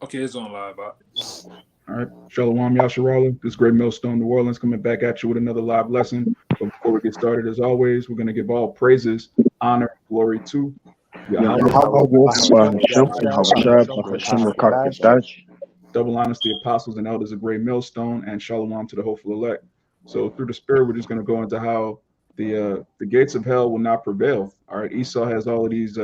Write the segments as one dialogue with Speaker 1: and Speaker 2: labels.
Speaker 1: Okay, it's on live.
Speaker 2: All right. Shalom Yasharala. This is Great Millstone New Orleans coming back at you with another live lesson. But before we get started, as always, we're going to give all praises, honor, glory to Yahweh. Double honors the apostles and elders of Great Millstone, and shalom to the hopeful elect. So through the spirit, we're just going to go into how the gates of hell will not prevail. All right. Esau has all of these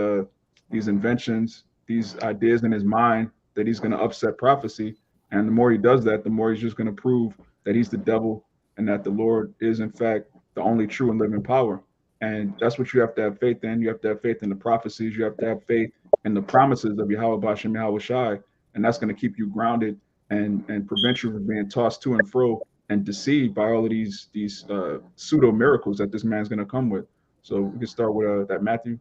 Speaker 2: inventions, these ideas in his mind that he's going to upset prophecy. And the more he does that, the more he's just going to prove that he's the devil and that the Lord is, in fact, the only true and living power. And that's what you have to have faith in. You have to have faith in the prophecies. You have to have faith in the promises of Yahweh Bashem Yahweh Shai. And that's going to keep you grounded and prevent you from being tossed to and fro and deceived by all of these pseudo miracles that this man's going to come with. So we can start with that Matthew.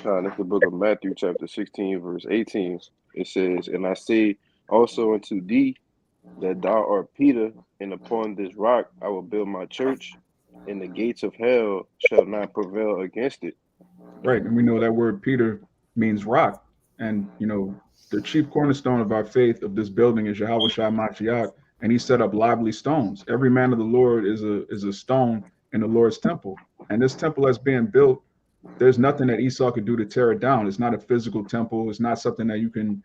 Speaker 3: That's the book of Matthew, chapter 16, verse 18. It says, "And I say also unto thee that thou art Peter, and upon this rock I will build my church, and the gates of hell shall not prevail against it."
Speaker 2: Right. And we know that word Peter means rock. And, the chief cornerstone of our faith of this building is Yahweh Shai Mashiach. And he set up lively stones. Every man of the Lord is a stone in the Lord's temple. And this temple that's being built, there's nothing that Esau could do to tear it down. It's not a physical temple. It's not something that you can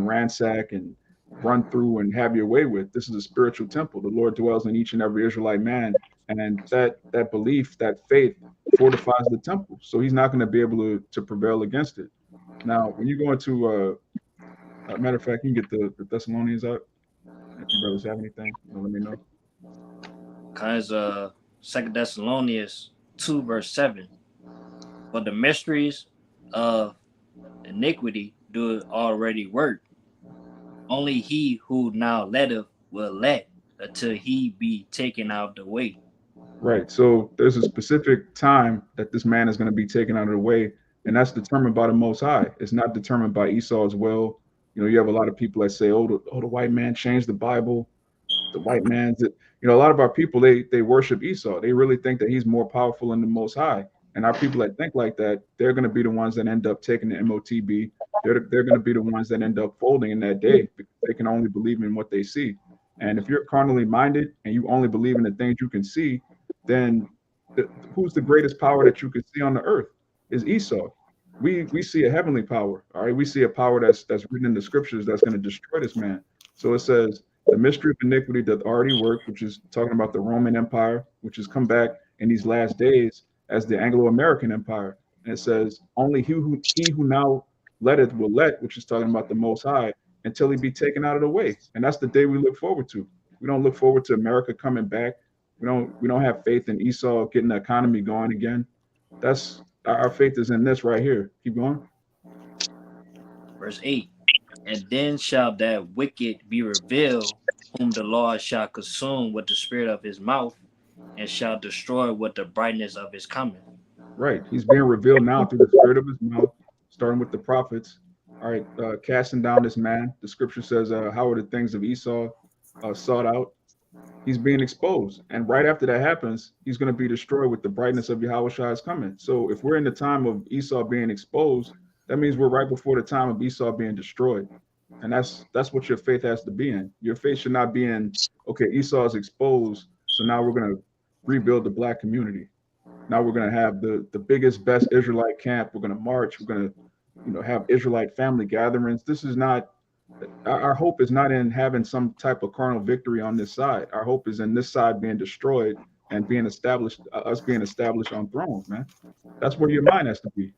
Speaker 2: ransack and run through and have your way with. This is a spiritual temple. The Lord dwells in each and every Israelite man. And that belief, that faith fortifies the temple. So he's not going to be able to prevail against it. Now, when you go into matter of fact, you can get the Thessalonians out. If you brothers have anything, let me know.
Speaker 4: Cause Second Thessalonians 2 verse 7. For the mysteries of iniquity do already work. Only he who now letteth will let until he be taken out of the way.
Speaker 2: Right. So there's a specific time that this man is going to be taken out of the way, and that's determined by the Most High. It's not determined by Esau as well. You have a lot of people that say, "Oh, the white man changed the Bible. The white man's it." A lot of our people they worship Esau. They really think that he's more powerful than the Most High. And our people that think like that, they're going to be the ones that end up taking the MOTB. They're going to be the ones that end up folding in that day because they can only believe in what they see. And if you're carnally minded and you only believe in the things you can see, then who's the greatest power that you can see on the earth is Esau. We see a heavenly power. All right, we see a power that's written in the scriptures that's going to destroy this man. So it says the mystery of iniquity that already worked, which is talking about the Roman Empire, which has come back in these last days as the Anglo-American Empire. And it says only he who now letteth will let, which is talking about the Most High, until he be taken out of the way. And that's the day we look forward to. We don't look forward to America coming back. We don't have faith in Esau getting the economy going again. That's our faith is in this right here. Keep going.
Speaker 4: Verse 8. And then shall that wicked be revealed, whom the Lord shall consume with the spirit of his mouth, and shall destroy with the brightness of his coming.
Speaker 2: Right. He's being revealed now through the spirit of his mouth, starting with the prophets. All right. Casting down this man. The scripture says, how are the things of Esau sought out? He's being exposed. And right after that happens, he's going to be destroyed with the brightness of Yahweh Shai's coming. So if we're in the time of Esau being exposed, that means we're right before the time of Esau being destroyed. And that's what your faith has to be in. Your faith should not be in, okay, Esau is exposed, so now we're going to rebuild the black community. Now we're going to have the biggest, best Israelite camp. We're going to march. We're going to, have Israelite family gatherings. This is not, our hope is not in having some type of carnal victory on this side. Our hope is in this side being destroyed and being established, us being established on thrones, man. That's where your mind has to be.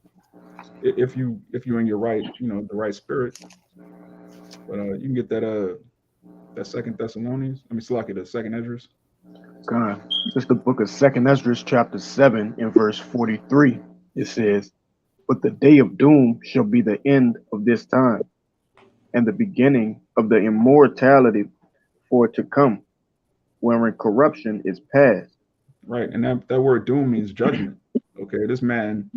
Speaker 2: If you're in your right, the right spirit. But you can get that Second Thessalonians. Let me select it. The Second Esdras.
Speaker 5: God, it's the book of Second Esdras, chapter 7, in verse 43. It says, "But the day of doom shall be the end of this time, and the beginning of the immortality for to come, wherein corruption is past."
Speaker 2: Right, and that word doom means judgment. Okay, this man,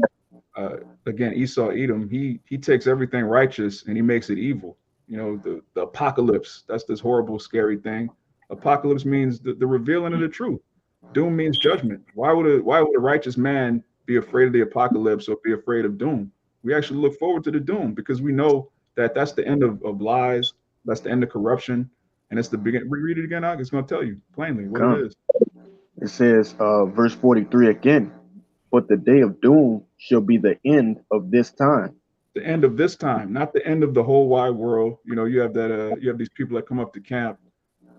Speaker 2: again, Esau Edom, he takes everything righteous and he makes it evil. The apocalypse. That's this horrible, scary thing. Apocalypse means the revealing of the truth. Doom means judgment. Why would a righteous man be afraid of the apocalypse or be afraid of doom? We actually look forward to the doom because we know that's the end of lies. That's the end of corruption, and it's the begin. Read it again, It's going to tell you plainly what it
Speaker 5: Come.
Speaker 2: is.
Speaker 5: It says, verse 43 again, but the day of doom shall be the end of this time.
Speaker 2: The end of this time, not the end of the whole wide world. You know, you have that. You have these people that come up to camp.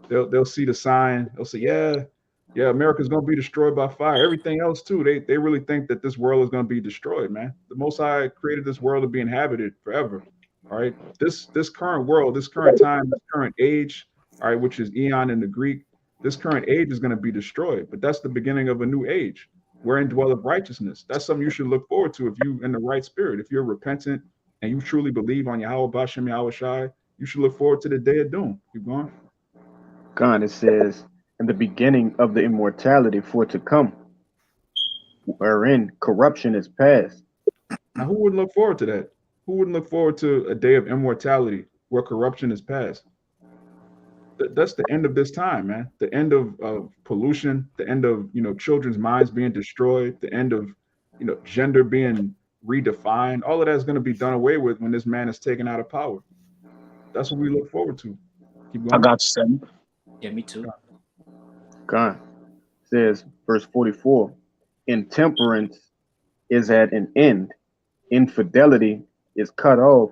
Speaker 2: They'll see the sign. They'll say, yeah, America's going to be destroyed by fire. Everything else too. They really think that this world is going to be destroyed, man. The Most High created this world to be inhabited forever. All right. This current world, this current time, this current age, all right, which is eon in the Greek, this current age is going to be destroyed. But that's the beginning of a new age wherein dwelleth righteousness. That's something you should look forward to if you in the right spirit. If you're repentant and you truly believe on Yahweh Bashem Yahweh Shai, you should look forward to the day of doom. Keep going.
Speaker 5: God, it says, and the beginning of the immortality for to come, wherein corruption is past.
Speaker 2: Now, who wouldn't look forward to that? Who wouldn't look forward to a day of immortality where corruption is past? That's the end of this time, man. The end of pollution, the end of, children's minds being destroyed, the end of, gender being redefined. All of that is going to be done away with when this man is taken out of power. That's what we look forward to. Keep going.
Speaker 1: I got you, Sam.
Speaker 4: Yeah, me too.
Speaker 5: God says, verse 44, intemperance is at an end, infidelity is cut off,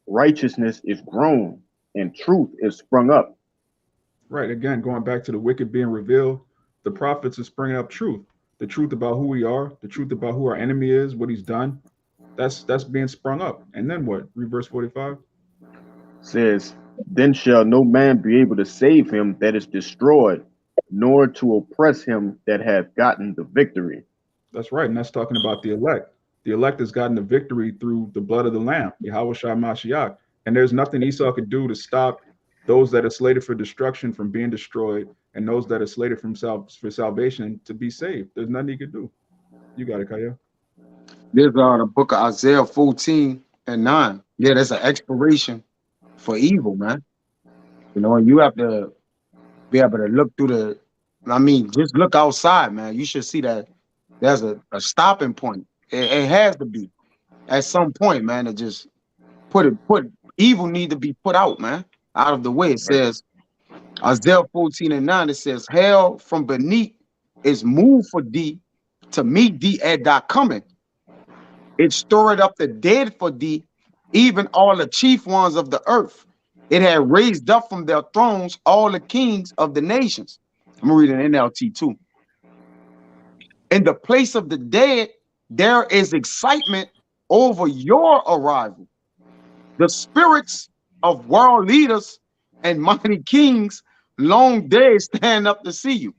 Speaker 5: righteousness is grown, and truth is sprung up.
Speaker 2: Right. Again, going back to the wicked being revealed, the prophets are springing up truth. The truth about who we are, the truth about who our enemy is, what he's done. That's being sprung up. And then what? Read verse 45.
Speaker 5: Says, then shall no man be able to save him that is destroyed, nor to oppress him that hath gotten the victory.
Speaker 2: That's right. And that's talking about the elect. The elect has gotten the victory through the blood of the Lamb, Yahweh Shai Mashiach. And there's nothing Esau could do to stop those that are slated for destruction from being destroyed, and those that are slated for salvation to be saved. There's nothing he could do. You got it, Kaya.
Speaker 1: There's the book of Isaiah 14:9. Yeah, there's an expiration for evil, man. And you have to be able to look through just look outside, man. You should see that there's a stopping point. It has to be at some point, man, to just put evil need to be put out, man, out of the way. It says, Isaiah 14:9, it says, hell from beneath is moved for thee to meet thee at thy coming. It stirred up the dead for thee, even all the chief ones of the earth. It had raised up from their thrones all the kings of the nations. I'm reading NLT too. In the place of the dead, there is excitement over your arrival. The spirits of world leaders and mighty kings long days stand up to see you.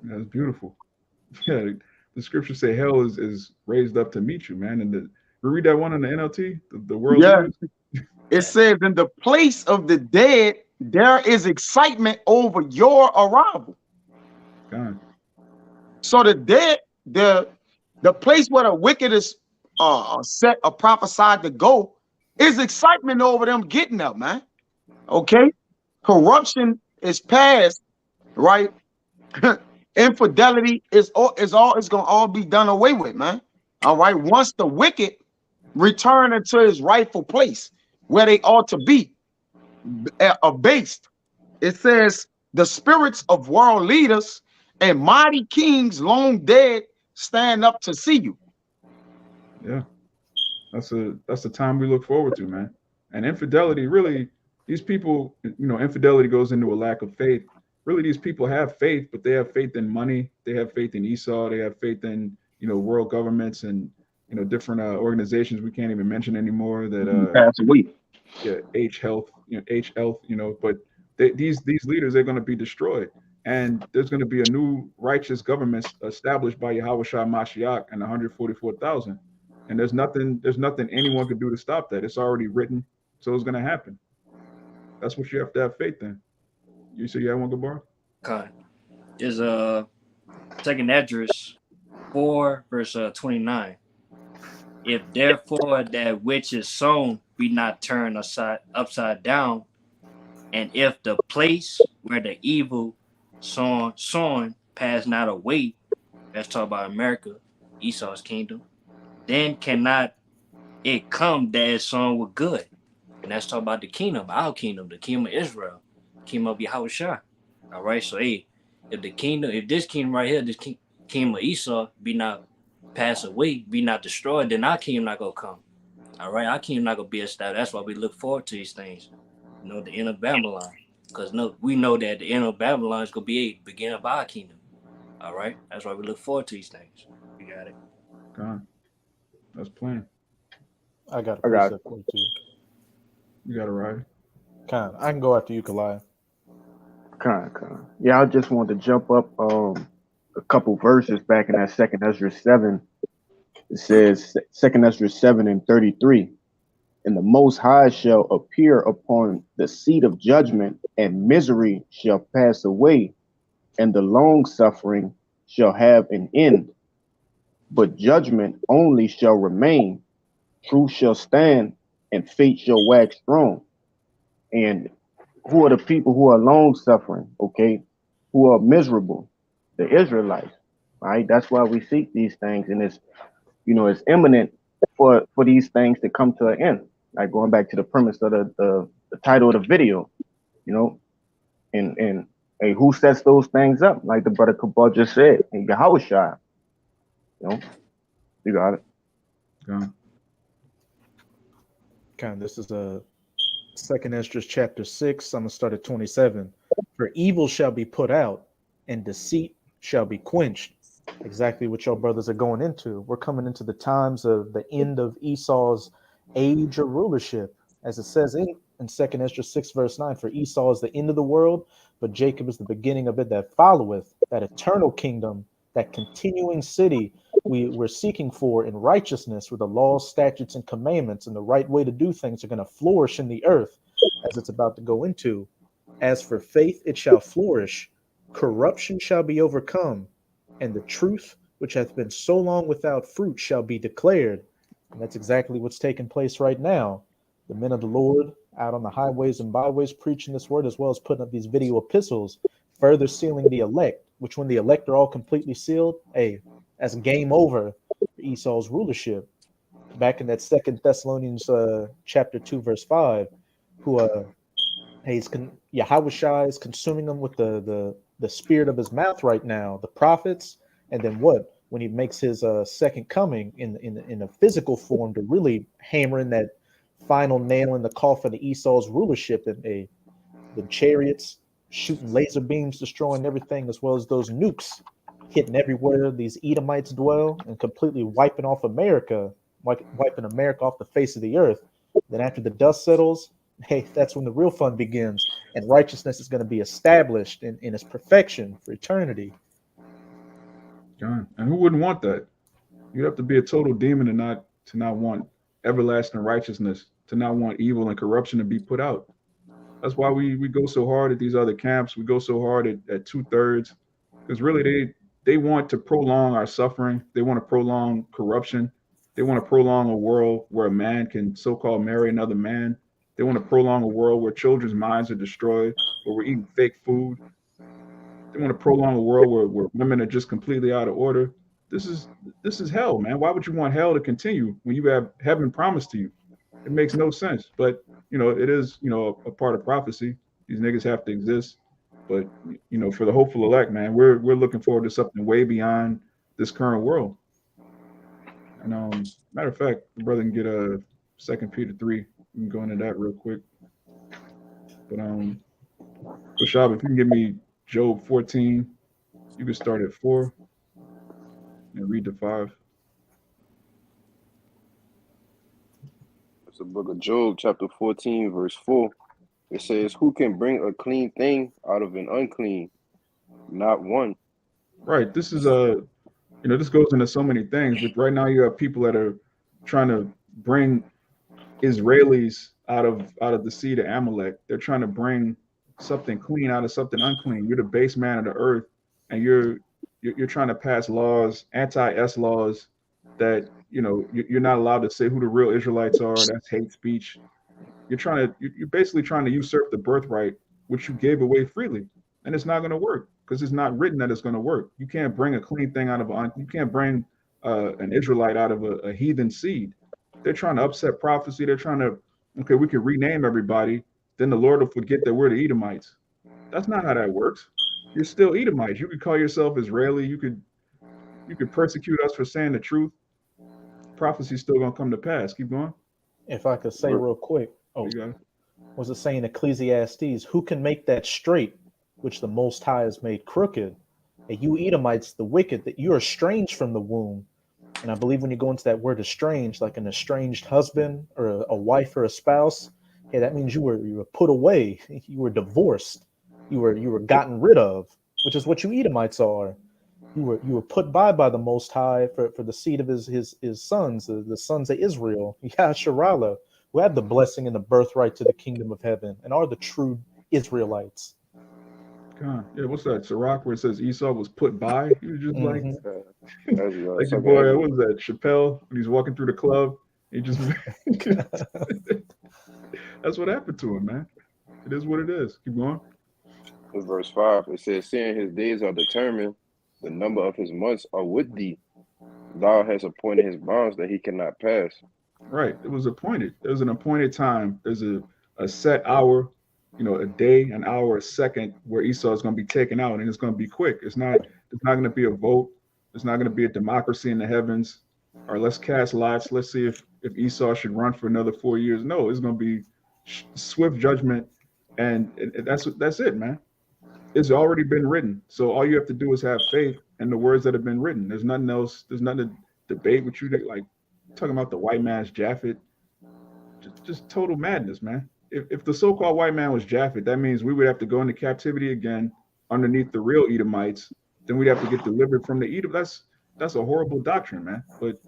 Speaker 2: That's beautiful. Yeah, the scriptures say hell is raised up to meet you, man. And we read that one in the NLT, the world leaders.
Speaker 1: It says, in the place of the dead, there is excitement over your arrival.
Speaker 2: God.
Speaker 1: So the dead, the place where the wicked is set or prophesied to go, is excitement over them getting up, man. Okay? Corruption is past, right? Infidelity is gonna all be done away with, man. All right. Once the wicked return into his rightful place where they ought to be abased, it says the spirits of world leaders and mighty kings long dead stand up to see you.
Speaker 2: Yeah, that's the time we look forward to, man. And infidelity, really, these people, infidelity goes into a lack of faith. Really, these people have faith, but they have faith in money. They have faith in Esau. They have faith in, world governments and, different organizations we can't even mention anymore. That
Speaker 1: pass away.
Speaker 2: Yeah, H Health. But these leaders are going to be destroyed, and there's going to be a new righteous government established by Yahweh Shai Mashiach and 144,000. And there's nothing anyone could do to stop that. It's already written, so it's going to happen. That's what you have to have faith in. You say you have one, Gabar?
Speaker 4: Okay. Is Second Esdras 4 verse 29. If therefore that which is sown be not turned upside down, and if the place where the evil sown pass not away, let's talk about America, Esau's kingdom, then cannot it come that is sown with good. And that's talking about the kingdom, our kingdom, the kingdom of Israel, kingdom of Yahushua. All right, so hey, if this kingdom right here, this kingdom of Esau be not passed away, be not destroyed, then our kingdom not gonna come. All right, our kingdom not gonna be established. That's why we look forward to these things. You know, the end of Babylon, because we know that the end of Babylon is gonna be a beginning of our kingdom. All right, that's why we look forward to these things. You got it.
Speaker 2: God, that's plain.
Speaker 6: I got a precept for you too.
Speaker 2: You got it right.
Speaker 6: Khan, I can go after you, Kalai.
Speaker 5: Con. Yeah, I just wanted to jump up a couple verses back in that Second Ezra 7. It says, Second Ezra 7:33, and the Most High shall appear upon the seat of judgment, and misery shall pass away, and the long suffering shall have an end. But judgment only shall remain, truth shall stand, and fate shall wax strong. And who are the people who are long suffering? Okay, who are miserable? The Israelites, right? That's why we seek these things, and it's it's imminent for these things to come to an end. Like going back to the premise of the title of the video, and hey, who sets those things up? Like the brother Kabal just said, and Yahushua, you got it.
Speaker 2: Yeah.
Speaker 6: Khan, this is a Second Esdras chapter 6. I'm gonna start at 27. For evil shall be put out, and deceit shall be quenched. Exactly what your brothers are going into. We're coming into the times of the end of Esau's age of rulership, as it says in Second Esdras 6 verse 9. For Esau is the end of the world, but Jacob is the beginning of it that followeth. That eternal kingdom, that continuing city we're seeking for in righteousness, where the laws, statutes, and commandments and the right way to do things are going to flourish in the earth, as it's about to go into. As for faith, it shall flourish. Corruption shall be overcome, and the truth, which hath been so long without fruit, shall be declared. And that's exactly what's taking place right now. The men of the Lord out on the highways and byways preaching this word, as well as putting up these video epistles, further sealing the elect, which when the elect are all completely sealed, hey, that's game over for Esau's rulership. Back in that Second Thessalonians chapter 2 verse 5, who Yahushua is consuming them with the spirit of his mouth right now, the prophets, and then what? When he makes his second coming in a physical form to really hammer in that final nail in the coffin of Esau's rulership, and the chariots shooting laser beams, destroying everything, as well as those nukes hitting everywhere these Edomites dwell and completely wiping off America, wiping America off the face of the earth. Then after the dust settles, hey, that's when the real fun begins, and righteousness is going to be established in its perfection for eternity.
Speaker 2: God. And who wouldn't want that? You'd have to be a total demon to not want everlasting righteousness, to not want evil and corruption to be put out. That's why we go so hard at these other camps. We go so hard at 2/3, because really they want to prolong our suffering. They want to prolong corruption. They want to prolong a world where a man can so-called marry another man. They want to prolong a world where children's minds are destroyed, where we're eating fake food. They want to prolong a world where women are just completely out of order. This is hell, man. Why would you want hell to continue when you have heaven promised to you? It makes no sense. But it is a part of prophecy. These niggas have to exist. But for the hopeful elect, man, we're looking forward to something way beyond this current world. And matter of fact, the brother can get a 2 Peter 3. We can go into that real quick. But Bashab, if you can give me Job 14, you can start at 4 and read to 5.
Speaker 3: It's the book of Job, chapter 14, verse 4. It says, who can bring a clean thing out of an unclean? Not one.
Speaker 2: Right. This is this goes into so many things, but right now you have people that are trying to bring Israelis out of the seed of Amalek. They're trying to bring something clean out of something unclean. You're the base man of the earth, and you're trying to pass laws, anti-S laws, that you're not allowed to say who the real Israelites are. That's hate speech. You're basically trying to usurp the birthright which you gave away freely, and it's not going to work because it's not written that it's going to work. You can't bring a clean thing out of you can't bring an Israelite out of a heathen seed. They're trying to upset prophecy. They're trying to okay, we could rename everybody, then the Lord will forget that we're the Edomites. That's not how that works. You're still Edomites. You could call yourself Israeli. You could persecute us for saying the truth. Prophecy's still gonna come to pass. Keep going.
Speaker 6: If I could say real quick,
Speaker 2: You got it.
Speaker 6: was it saying Ecclesiastes, who can make that straight, which the Most High has made crooked? And you Edomites, the wicked, that you are estranged from the womb. And I believe when you go into that word estranged, like an estranged husband or a wife or a spouse, yeah, that means you were put away, you were divorced, you were gotten rid of, which is what you Edomites are. You were put by the Most High for the seed of his sons, the sons of Israel, Yasharallah, who have the blessing and the birthright to the kingdom of heaven and are the true Israelites.
Speaker 2: God. Yeah, what's that? Sirach, where it says Esau was put by? He was just like your boy, what was that? Chappelle, when he's walking through the club, he just that's what happened to him, man. It is what it is. Keep going.
Speaker 3: In verse 5, it says, seeing his days are determined, the number of his months are with thee. Thou hast appointed his bounds that he cannot pass.
Speaker 2: Right. It was appointed. There's an appointed time. There's a set hour, a day, an hour, a second where Esau is going to be taken out, and it's going to be quick. It's not going to be a vote. It's not going to be a democracy in the heavens. Or let's cast lots. Let's see if Esau should run for another 4 years. No, it's going to be swift judgment, and that's it, man. It's already been written. So all you have to do is have faith in the words that have been written. There's nothing else. There's nothing to debate with you. Like talking about the white man's Japhet, just total madness, man. If the so-called white man was Japhet, that means we would have to go into captivity again underneath the real Edomites. Then we'd have to get delivered from the Edom. That's a horrible doctrine, man. But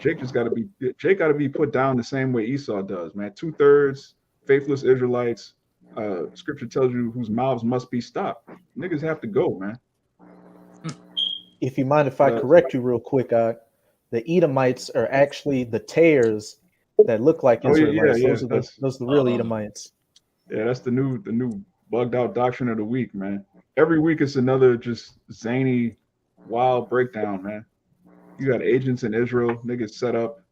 Speaker 2: Jake got to be put down the same way Esau does, man. 2/3 faithless Israelites. Scripture tells you whose mouths must be stopped. Niggas have to go, man.
Speaker 6: If you mind if I correct you real quick, the Edomites are actually the tares that look like Israelites. Those are the real Edomites.
Speaker 2: Yeah, that's the new bugged out doctrine of the week, man. Every week it's another just zany, wild breakdown, man. You got agents in Israel, niggas set up.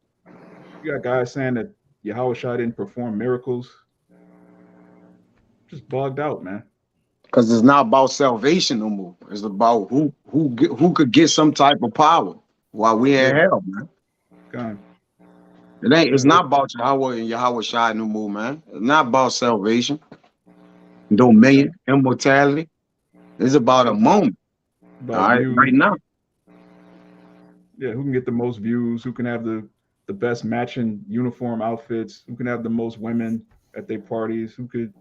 Speaker 2: You got guys saying that Yahushua didn't perform miracles. Just bugged out, man.
Speaker 1: Because it's not about salvation no more. It's about who could get some type of power while we in hell, man.
Speaker 2: God.
Speaker 1: It's not about Yahweh and Yahushua no more, man. It's not about salvation, dominion, immortality. It's about a moment. Right now.
Speaker 2: Yeah, who can get the most views? Who can have the best matching uniform outfits? Who can have the most women at their parties? Who could?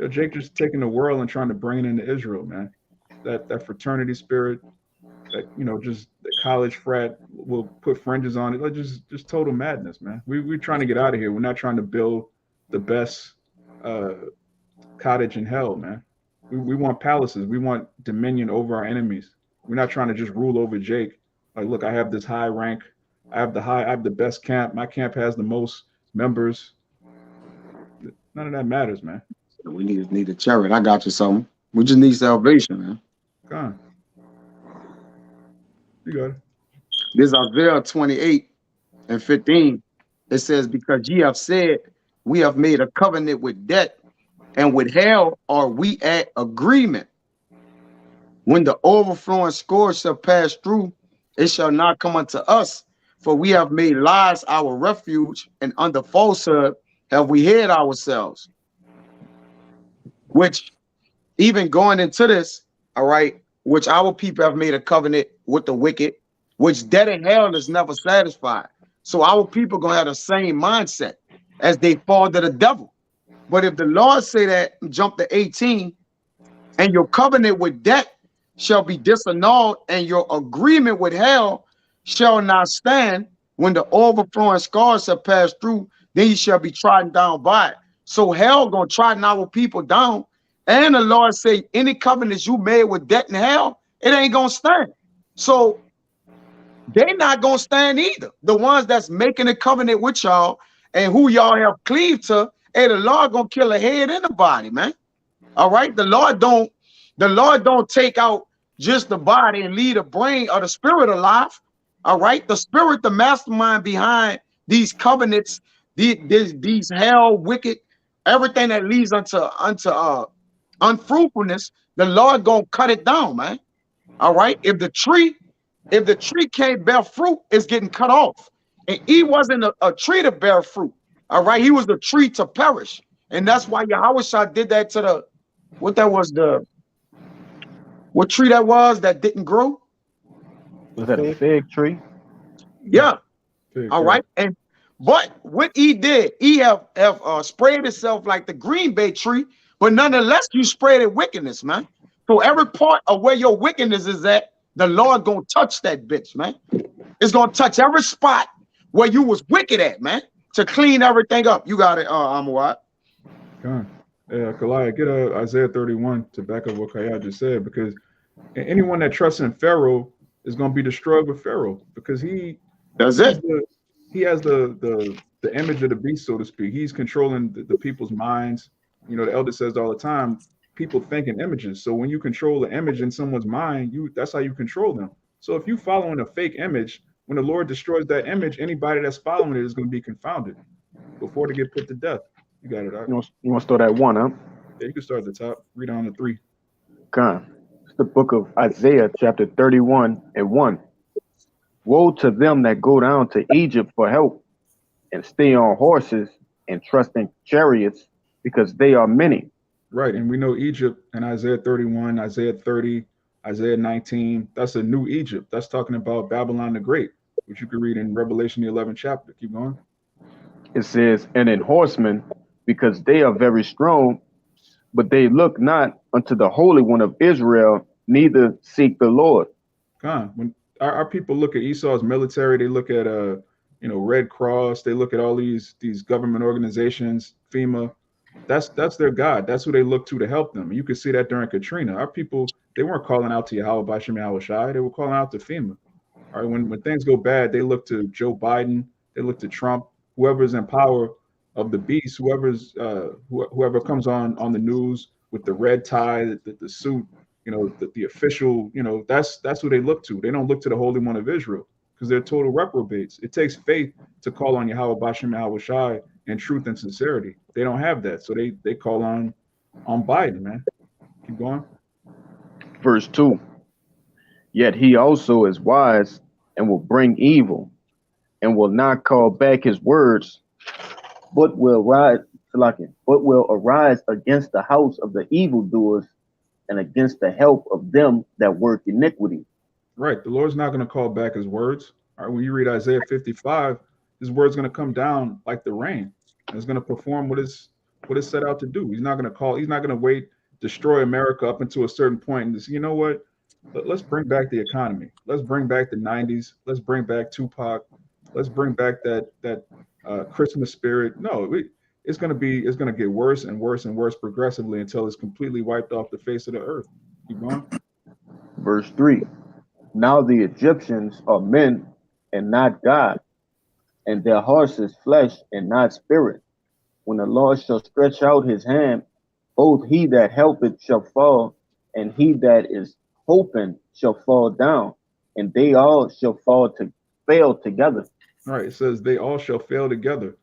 Speaker 2: Jake just taking the world and trying to bring it into Israel, man. That fraternity spirit, that just the college frat will put fringes on it. Like just total madness, man. We're trying to get out of here. We're not trying to build the best cottage in hell, man. We want palaces. We want dominion over our enemies. We're not trying to just rule over Jake. Like, look, I have this high rank. I have the best camp. My camp has the most members. None of that matters, man.
Speaker 1: We need a chariot. I got you something. We just need salvation, man.
Speaker 2: Go on. You got it.
Speaker 1: This is Isaiah 28:15. It says, because ye have said, we have made a covenant with death, and with hell are we at agreement. When the overflowing scourge shall pass through, it shall not come unto us, for we have made lies our refuge, and under falsehood have we hid ourselves. Which, even going into this, all right, which our people have made a covenant with the wicked, which death and hell is never satisfied. So our people gonna have the same mindset as they fall to the devil. But if the Lord say that, jump to 18, and your covenant with death shall be disannulled, and your agreement with hell shall not stand, when the overflowing scars have passed through, then you shall be trodden down by it. So hell gonna trodden our people down. And the Lord say, any covenants you made with death and hell, it ain't gonna stand. So they not gonna stand either. The ones that's making a covenant with y'all and who y'all have cleaved to, hey, the Lord gonna kill a head and a body, man. All right. The Lord don't take out just the body and leave the brain or the spirit alive. All right. The spirit, the mastermind behind these covenants, these hell, wicked, everything that leads unto unfruitfulness, the Lord gonna cut it down, man. All right. If the tree can't bear fruit, it's getting cut off. And he wasn't a tree to bear fruit. All right. He was the tree to perish. And that's why Yahweh did that to what tree that was that didn't grow?
Speaker 5: Was that a fig tree?
Speaker 1: Yeah.
Speaker 2: Fig,
Speaker 1: all right. But what he did, he have sprayed himself like the Green Bay tree, but nonetheless, you sprayed it wickedness, man. So every part of where your wickedness is at, the Lord gonna touch that bitch, man. It's gonna touch every spot where you was wicked at, man, to clean everything up. You got it, Amawat.
Speaker 2: God. Yeah, Kalaya, get Isaiah 31 to back up what Kaya just said, because anyone that trusts in Pharaoh is going to be destroyed with Pharaoh, because he has the image of the beast, so to speak. He's controlling the people's minds. You know, the elder says all the time, people think in images. So when you control the image in someone's mind, that's how you control them. So if you following a fake image, when the Lord destroys that image, anybody that's following it is going to be confounded before they get put to death. You got it. Right?
Speaker 5: You want to start at 1, huh?
Speaker 2: Yeah, you can start at the top. Read on to 3.
Speaker 5: Come. It's the book of Isaiah, chapter 31 and 1. Woe to them that go down to Egypt for help and stay on horses and trust in chariots, because they are many.
Speaker 2: Right, and we know Egypt in Isaiah 31, Isaiah 30, Isaiah 19. That's a new Egypt. That's talking about Babylon the Great, which you can read in Revelation, the 11th chapter. Keep going.
Speaker 5: It says, and in horsemen, because they are very strong, but they look not unto the Holy One of Israel, neither seek the Lord.
Speaker 2: When our people look at Esau's military, they look at Red Cross, they look at all these government organizations, FEMA. That's their God. That's who they look to help them. You can see that during Katrina. Our people, they weren't calling out to Yahweh Bashim Yahweh Shai. They were calling out to FEMA. All right, when things go bad, they look to Joe Biden, they look to Trump, whoever's in power of the beast, whoever comes on the news with the red tie, the suit, the official, that's who they look to. They don't look to the Holy One of Israel, because they're total reprobates. It takes faith to call on Yahweh Bashim Yahweh Shai in truth and sincerity. They don't have that, so they call on Biden, man. Keep going.
Speaker 5: Verse 2. Yet he also is wise and will bring evil, and will not call back his words, but will arise against the house of the evildoers and against the help of them that work iniquity.
Speaker 2: Right. The Lord's not going to call back his words. All right. When you read Isaiah 55, his word's going to come down like the rain. And it's going to perform what it's set out to do. He's not going to wait, destroy America up until a certain point and say, you know what? Let's bring back the economy. Let's bring back the 90s. Let's bring back Tupac. Let's bring back that Christmas spirit. No, it's going to get worse and worse and worse progressively until it's completely wiped off the face of the earth. Keep going.
Speaker 5: Verse 3. Now the Egyptians are men and not God, and their hearts is flesh and not spirit. When the Lord shall stretch out his hand, both he that helpeth shall fall, and he that is hoping shall fall down, and they all shall fail together.
Speaker 2: All right, it says they all shall fail together.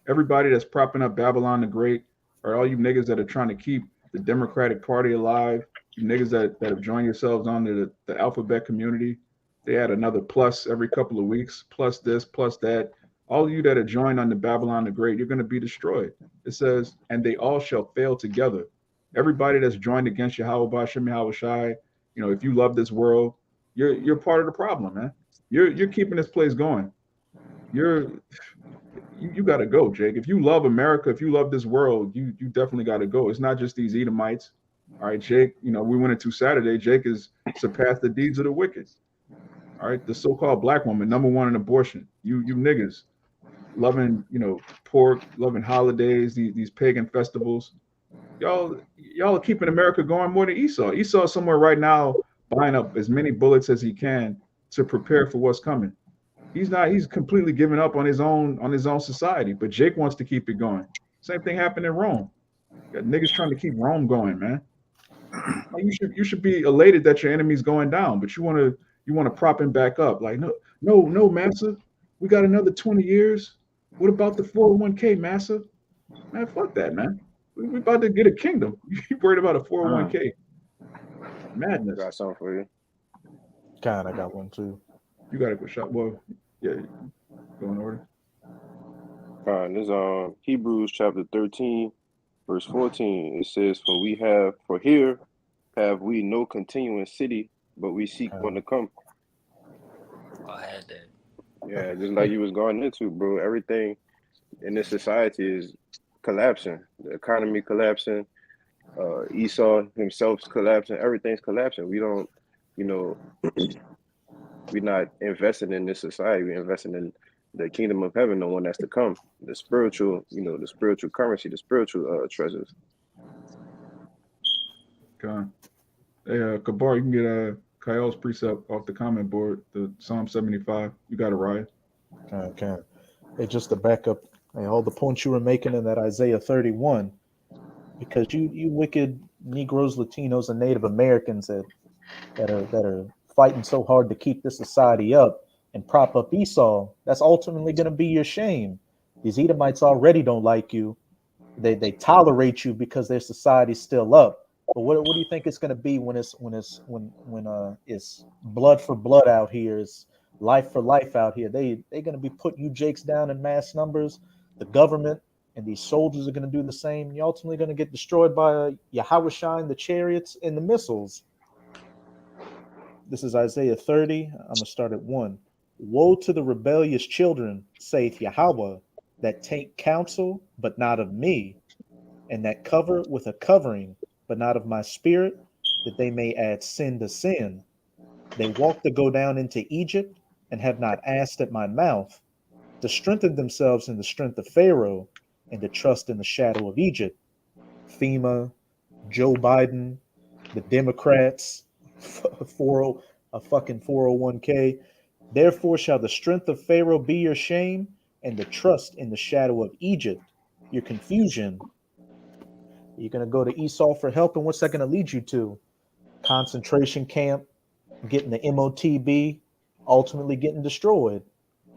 Speaker 2: Everybody that's propping up Babylon the Great, or all you niggas that are trying to keep the Democratic Party alive, you niggas that have joined yourselves onto the alphabet community, they add another plus every couple of weeks, plus this, plus that. All of you that are joined on the Babylon the Great, you're going to be destroyed. It says, and they all shall fail together. Everybody that's joined against Yahweh Bashim Yahweh Shai, if you love this world, you're part of the problem, man. You're keeping this place going. You got to go, Jake. If you love America, if you love this world, you definitely got to go. It's not just these Edomites. All right, Jake, we went into Saturday. Jake has surpassed the deeds of the wicked. All right, the so-called black woman, #1 in abortion. You niggas loving, pork, loving holidays, these pagan festivals. Y'all are keeping America going more than Esau. Esau is somewhere right now buying up as many bullets as he can to prepare for what's coming. He's completely given up on his own society, but Jake wants to keep it going. Same thing happened in Rome. You got niggas trying to keep Rome going, man. You should be elated that your enemy's going down, but you want to prop him back up. Like, no, massa, we got another 20 years. What about the 401k, massa? Man, fuck that, man. We about to get a kingdom. You worried about a 401k? Madness.
Speaker 3: Got something for you.
Speaker 6: Kind of got one too.
Speaker 2: You got to go shot. Well, yeah, go in order.
Speaker 3: All right, this is Hebrews chapter 13, verse 14. It says, For here have we no continuing city, but we seek one to come.
Speaker 4: I had that.
Speaker 3: Yeah, just like you was going into, bro. Everything in this society is collapsing. The economy collapsing. Esau himself's collapsing. Everything's collapsing. We don't, we're not investing in this society. We're investing in the kingdom of heaven, the one that's to come. The spiritual, the spiritual currency, the spiritual treasures.
Speaker 2: Okay. Hey, Kabar, you can get Kyle's precept off the comment board, the Psalm 75. You got it, Ryan.
Speaker 6: Okay. Hey, just to back up all the points you were making in that Isaiah 31, because you wicked Negroes, Latinos, and Native Americans that are fighting so hard to keep this society up and prop up Esau, that's ultimately going to be your shame. These Edomites already don't like you. They tolerate you because their society's still up. But what do you think it's going to be when it's blood for blood out here, is life for life out here? They're going to be putting you jakes down in mass numbers. The government and these soldiers are going to do the same. You're ultimately going to get destroyed by Yahushua, the chariots, and the missiles. This is Isaiah 30. I'm going to start at 1. Woe to the rebellious children, saith Yahweh, that take counsel, but not of me, and that cover with a covering, but not of my spirit, that they may add sin to sin. They walk to go down into Egypt, and have not asked at my mouth, to strengthen themselves in the strength of Pharaoh, and to trust in the shadow of Egypt. FEMA, Joe Biden, the Democrats, a fucking 401k. Therefore shall the strength of Pharaoh be your shame, and the trust in the shadow of Egypt your confusion. You're going to go to Esau for help, and what's that going to lead you to? Concentration camp, getting the MOTB, ultimately getting destroyed.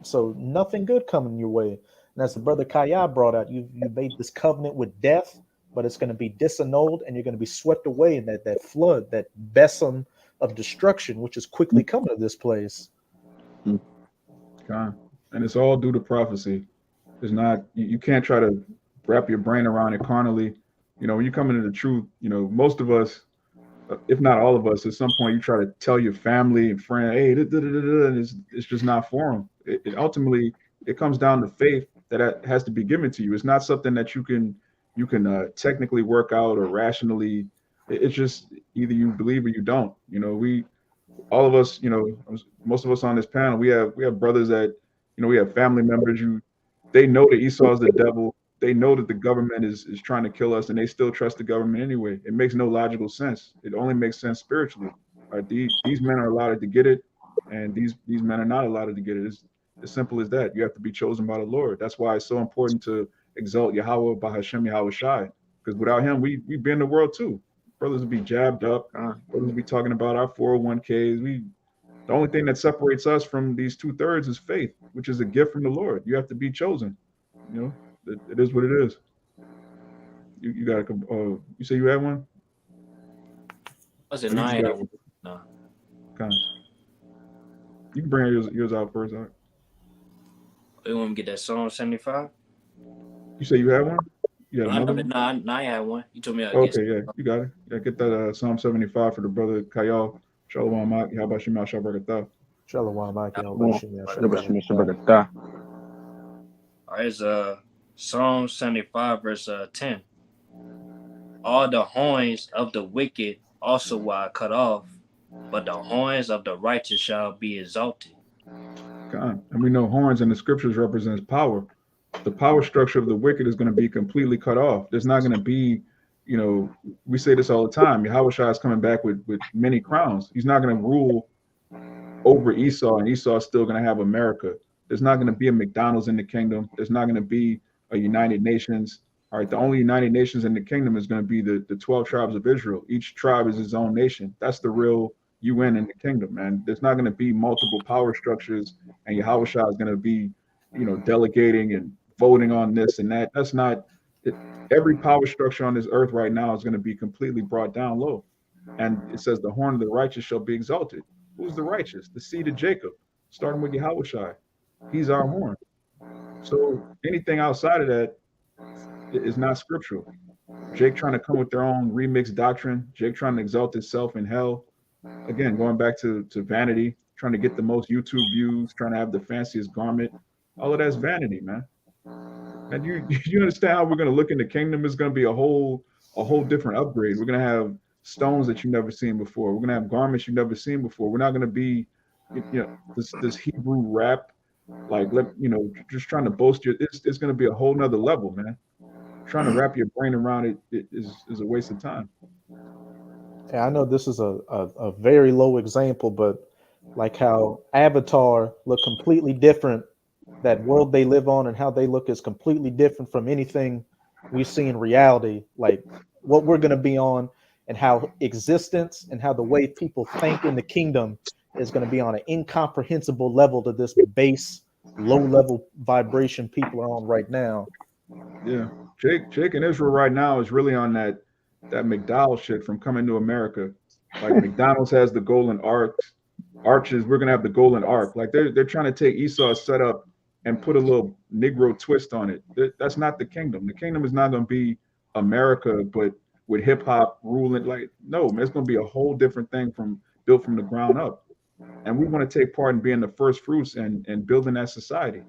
Speaker 6: So nothing good coming your way. And as the brother Kaya brought out, you made this covenant with death, but it's going to be disannulled, and you're going to be swept away in that flood, that besom of destruction, which is quickly coming to this place.
Speaker 2: Okay. And it's all due to prophecy. It's not, you can't try to wrap your brain around it carnally. When you come into the truth, most of us, if not all of us, at some point you try to tell your family and friend, hey, and it's just not for them. It ultimately, it comes down to faith that has to be given to you. It's not something that you can technically work out or rationally. It's just either you believe or you don't. All of us, most of us on this panel, we have brothers that, we have family members. They know that Esau is the devil. They know that the government is trying to kill us, and they still trust the government anyway. It makes no logical sense. It only makes sense spiritually. Right? These men are allowed to get it, and these men are not allowed to get it. It's as simple as that. You have to be chosen by the Lord. That's why it's so important to exalt Yahweh by Hashem Yahushai, because without him, we'd be in the world too. Brothers would be jabbed up. Brothers would be talking about our 401ks. The only thing that separates us from these 2/3 is faith, which is a gift from the Lord. You have to be chosen. It is what it is. You got to. You say you had one?
Speaker 4: Was it 9? No.
Speaker 2: Okay. You can bring yours out first. Right?
Speaker 4: You want me to get that Psalm 75?
Speaker 2: You say you had one? Yeah.
Speaker 4: No, I had one. You told me.
Speaker 2: Okay, yeah, you got it. Yeah, get that Psalm 75 for the brother Kayal. Shalom, Mak. How about Shema Shabrakatah?
Speaker 6: Shalom, Mak.
Speaker 4: All right, it's Psalm 75, verse 10. All the horns of the wicked also will I cut off, but the horns of the righteous shall be exalted.
Speaker 2: God. And we know horns in the scriptures represents power. The power structure of the wicked is going to be completely cut off. There's not going to be, we say this all the time. Yahushua is coming back with many crowns. He's not going to rule over Esau, and Esau is still going to have America. There's not going to be a McDonald's in the kingdom. There's not going to be a United Nations. All right, the only United Nations in the kingdom is going to be the 12 tribes of Israel. Each tribe is its own nation. That's the real UN in the kingdom, man. There's not going to be multiple power structures, and Yahushua is going to be, delegating and voting on this and that. That's not it. Every power structure on this earth right now is going to be completely brought down low. And it says the horn of the righteous shall be exalted. Who's the righteous? The seed of Jacob, starting with Yahushua. He's our horn. So anything outside of that is not scriptural. Jake trying to come with their own remixed doctrine. Jake trying to exalt himself in hell. Again, going back to vanity, trying to get the most YouTube views, trying to have the fanciest garment. All of that's vanity, man. And you understand how we're going to look in the kingdom? It's going to be a whole different upgrade. We're going to have stones that you've never seen before. We're going to have garments you've never seen before. We're not going to be, this Hebrew rap, like, just trying to boast your. It's going to be a whole nother level, man. Trying to wrap your brain around it is a waste of time.
Speaker 6: Yeah, I know this is a very low example, but like how Avatar look completely different, that world they live on and how they look is completely different from anything we see in reality. Like what we're going to be on and how existence and how the way people think in the kingdom is going to be on an incomprehensible level to this base, low level vibration people are on right now.
Speaker 2: Yeah. Jake in Israel right now is really on that McDowell shit from Coming to America. Like McDonald's has the golden arches. We're gonna have the golden arc. Like they're trying to take Esau's setup and put a little Negro twist on it. That's not the kingdom. The kingdom is not gonna be America, but with hip hop ruling. Like no, man, it's gonna be a whole different thing built from the ground up. And we want to take part in being the first fruits and building that society,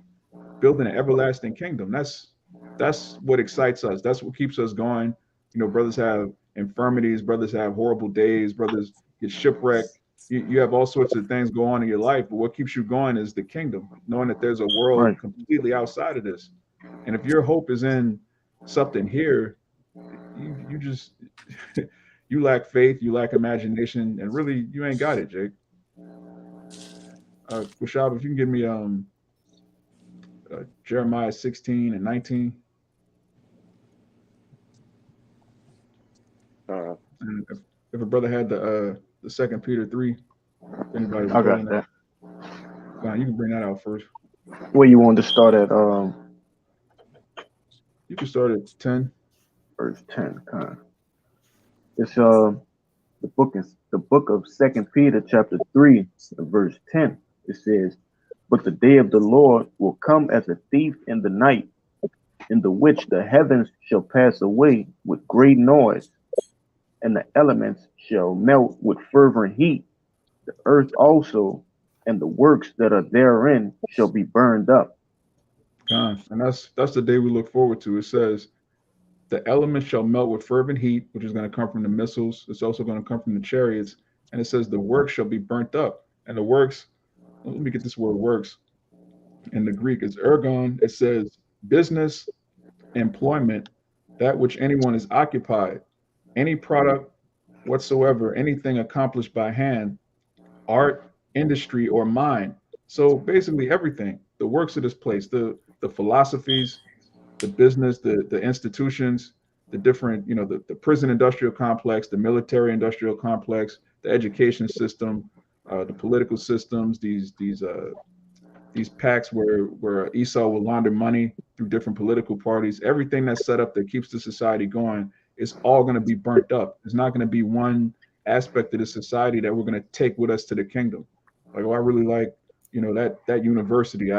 Speaker 2: building an everlasting kingdom. That's what excites us. That's what keeps us going. Brothers have infirmities, brothers have horrible days, brothers get shipwrecked. You have all sorts of things go on in your life, but what keeps you going is the kingdom, knowing that there's a world completely outside of this. And if your hope is in something here, you just you lack faith, you lack imagination, and really you ain't got it, Jake. Rashab, if you can give me Jeremiah 16 and 19. And if a brother had the 2 Peter 3, if anybody
Speaker 5: I got that.
Speaker 2: You can bring that out first.
Speaker 5: Where you want to start at?
Speaker 2: You can start at 10.
Speaker 5: Verse 10. It's the book of 2 Peter chapter 3, verse 10. It says, "But the day of the Lord will come as a thief in the night, in the which the heavens shall pass away with great noise, and the elements shall melt with fervent heat. The earth also and the works that are therein shall be burned up."
Speaker 2: And that's the day we look forward to. It says, the elements shall melt with fervent heat, which is going to come from the missiles. It's also going to come from the chariots. And it says the works shall be burnt up. And the works, let me get this word works. In the Greek, it's ergon. It says business, employment, that which anyone is occupied, any product whatsoever, anything accomplished by hand, art, industry, or mind. So basically everything, the works of this place, the philosophies, the business, the institutions, the different, the prison industrial complex, the military industrial complex, the education system, the political systems, these pacts where Esau will launder money through different political parties, everything that's set up that keeps the society going is all going to be burnt up. There's not going to be one aspect of the society that we're going to take with us to the kingdom. Like, I really like, that university.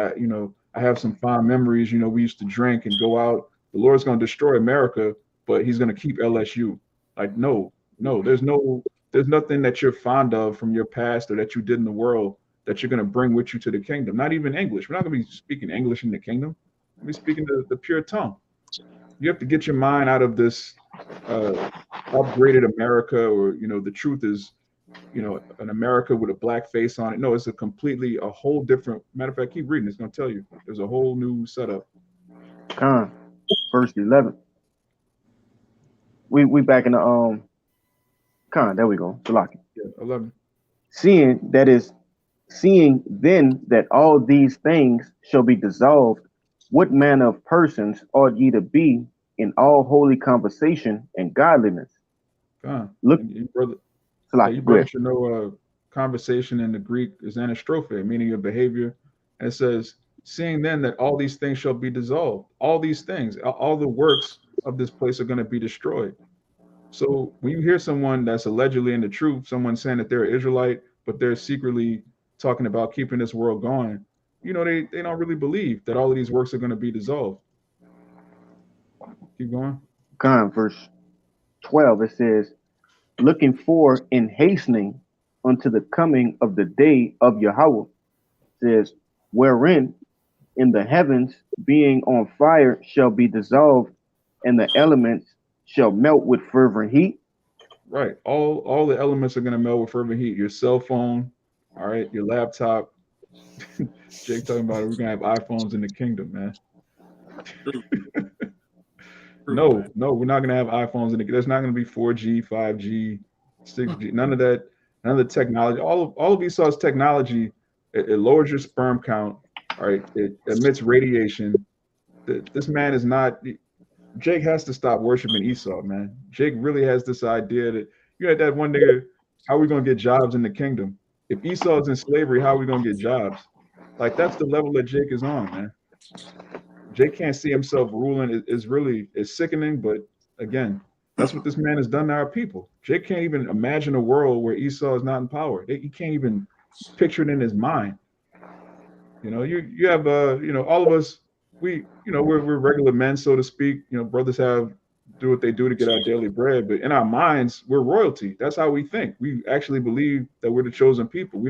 Speaker 2: I have some fond memories. We used to drink and go out. The Lord's going to destroy America, but he's going to keep LSU. Like, no, there's nothing that you're fond of from your past or that you did in the world that you're going to bring with you to the kingdom. Not even English. We're not going to be speaking English in the kingdom. We're speaking the pure tongue. You have to get your mind out of this upgraded America, or, the truth is, an America with a black face on it. No, it's a whole different, matter of fact, keep reading. It's going to tell you there's a whole new setup.
Speaker 5: Verse 11. We back in the there we go. Salaki.
Speaker 2: Yeah, 11.
Speaker 5: Seeing then that all these things shall be dissolved, what manner of persons ought ye to be in all holy conversation and godliness? Look,
Speaker 2: brother.
Speaker 5: Salaki,
Speaker 2: You brother should know conversation in the Greek is anastrophe, meaning your behavior. And it says, seeing then that all these things shall be dissolved. All these things, all the works of this place are going to be destroyed. So when you hear someone that's allegedly in the truth, someone saying that they're an Israelite, but they're secretly talking about keeping this world going, you know, they don't really believe that all of these works are going to be dissolved. Keep going.
Speaker 5: Verse 12, it says, looking for and hastening unto the coming of the day of Yahweh, says, wherein in the heavens being on fire shall be dissolved, and the elements shall melt with fervent heat.
Speaker 2: Right. All the elements are going to melt with fervent heat. Your cell phone, all right, your laptop. Jake talking about it, we're going to have iPhones in the kingdom, man. No, we're not going to have iPhones in the. There's not going to be 4G, 5G, 6G, none of that, none of the technology. All of Esau's technology, it lowers your sperm count, all right? It emits radiation. This man is not. Jake has to stop worshiping Esau, man. Jake really has this idea that you had that one nigga, how are we going to get jobs in the kingdom? If Esau's in slavery, how are we going to get jobs? Like, that's the level that Jake is on, man. Jake can't see himself ruling. It's sickening, but again, that's what this man has done to our people. Jake can't even imagine a world where Esau is not in power. He can't even picture it in his mind. You know, you have you know, all of us, we're regular men, so to speak. You know, brothers do what they do to get our daily bread, but in our minds, we're royalty. That's how we think. We actually believe that we're the chosen people. We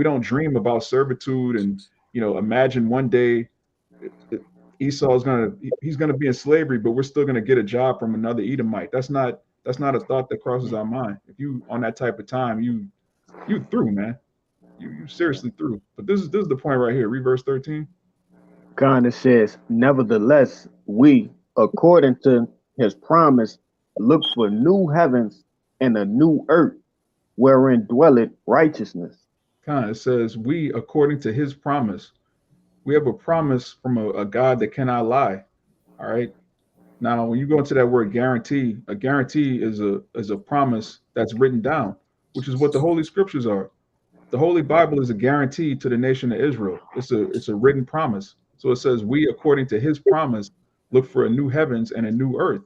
Speaker 2: don't dream about servitude and, you know, imagine one day Esau he's gonna be in slavery, but we're still gonna get a job from another Edomite. That's not a thought that crosses our mind. If you on that type of time, you through, man. You seriously through. But this is the point right here. Read verse 13.
Speaker 5: God, it says, nevertheless, we, according to his promise, look for new heavens and a new earth, wherein dwelleth righteousness.
Speaker 2: God, it says, we, according to his promise. We have a promise from a God that cannot lie. All right. Now, when you go into that word guarantee, a guarantee is a promise that's written down, which is what the Holy Scriptures are. The Holy Bible is a guarantee to the nation of Israel. It's a written promise. So it says, we, according to his promise, look for a new heavens and a new earth.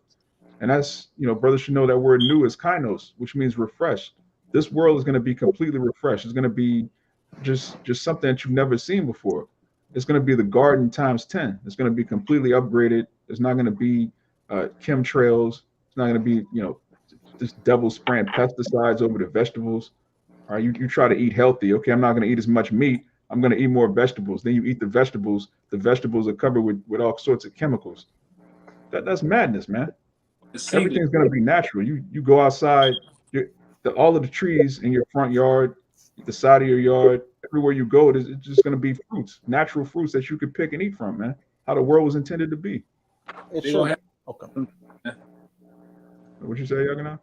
Speaker 2: And that's, you know, brothers should know that word new is kainos, which means refreshed. This world is going to be completely refreshed. It's going to be just something that you've never seen before. It's going to be the garden times 10. It's going to be completely upgraded. It's not going to be chemtrails. It's not going to be, you know, this devil spraying pesticides over the vegetables. All right, you try to eat healthy. Okay, I'm not going to eat as much meat. I'm going to eat more vegetables. Then you eat the vegetables. The vegetables are covered with all sorts of chemicals. That's madness, man. Everything's going to be natural. You go outside, all of the trees in your front yard, the side of your yard, everywhere you go, it's just going to be fruits, natural fruits that you could pick and eat from, man. How the world was intended to be.
Speaker 6: Okay.
Speaker 2: What you say, Yagana?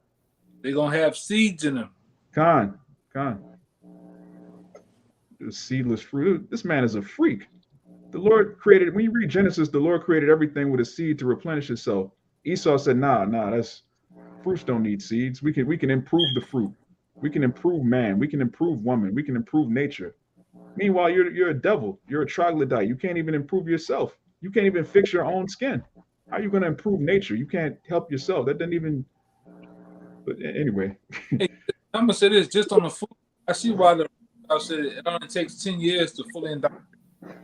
Speaker 7: They're going to have seeds in them.
Speaker 2: Khan. The seedless fruit. This man is a freak. The Lord created, when you read Genesis, the Lord created everything with a seed to replenish itself. Esau said, nah, that's fruits don't need seeds. We can improve the fruit. We can improve man. We can improve woman. We can improve nature. Meanwhile, you're a devil. You're a troglodyte. You can't even improve yourself. You can't even fix your own skin. How are you going to improve nature? You can't help yourself. That doesn't even. But anyway.
Speaker 7: Hey, I'm gonna say this just on the food. I see why I said it only takes 10 years to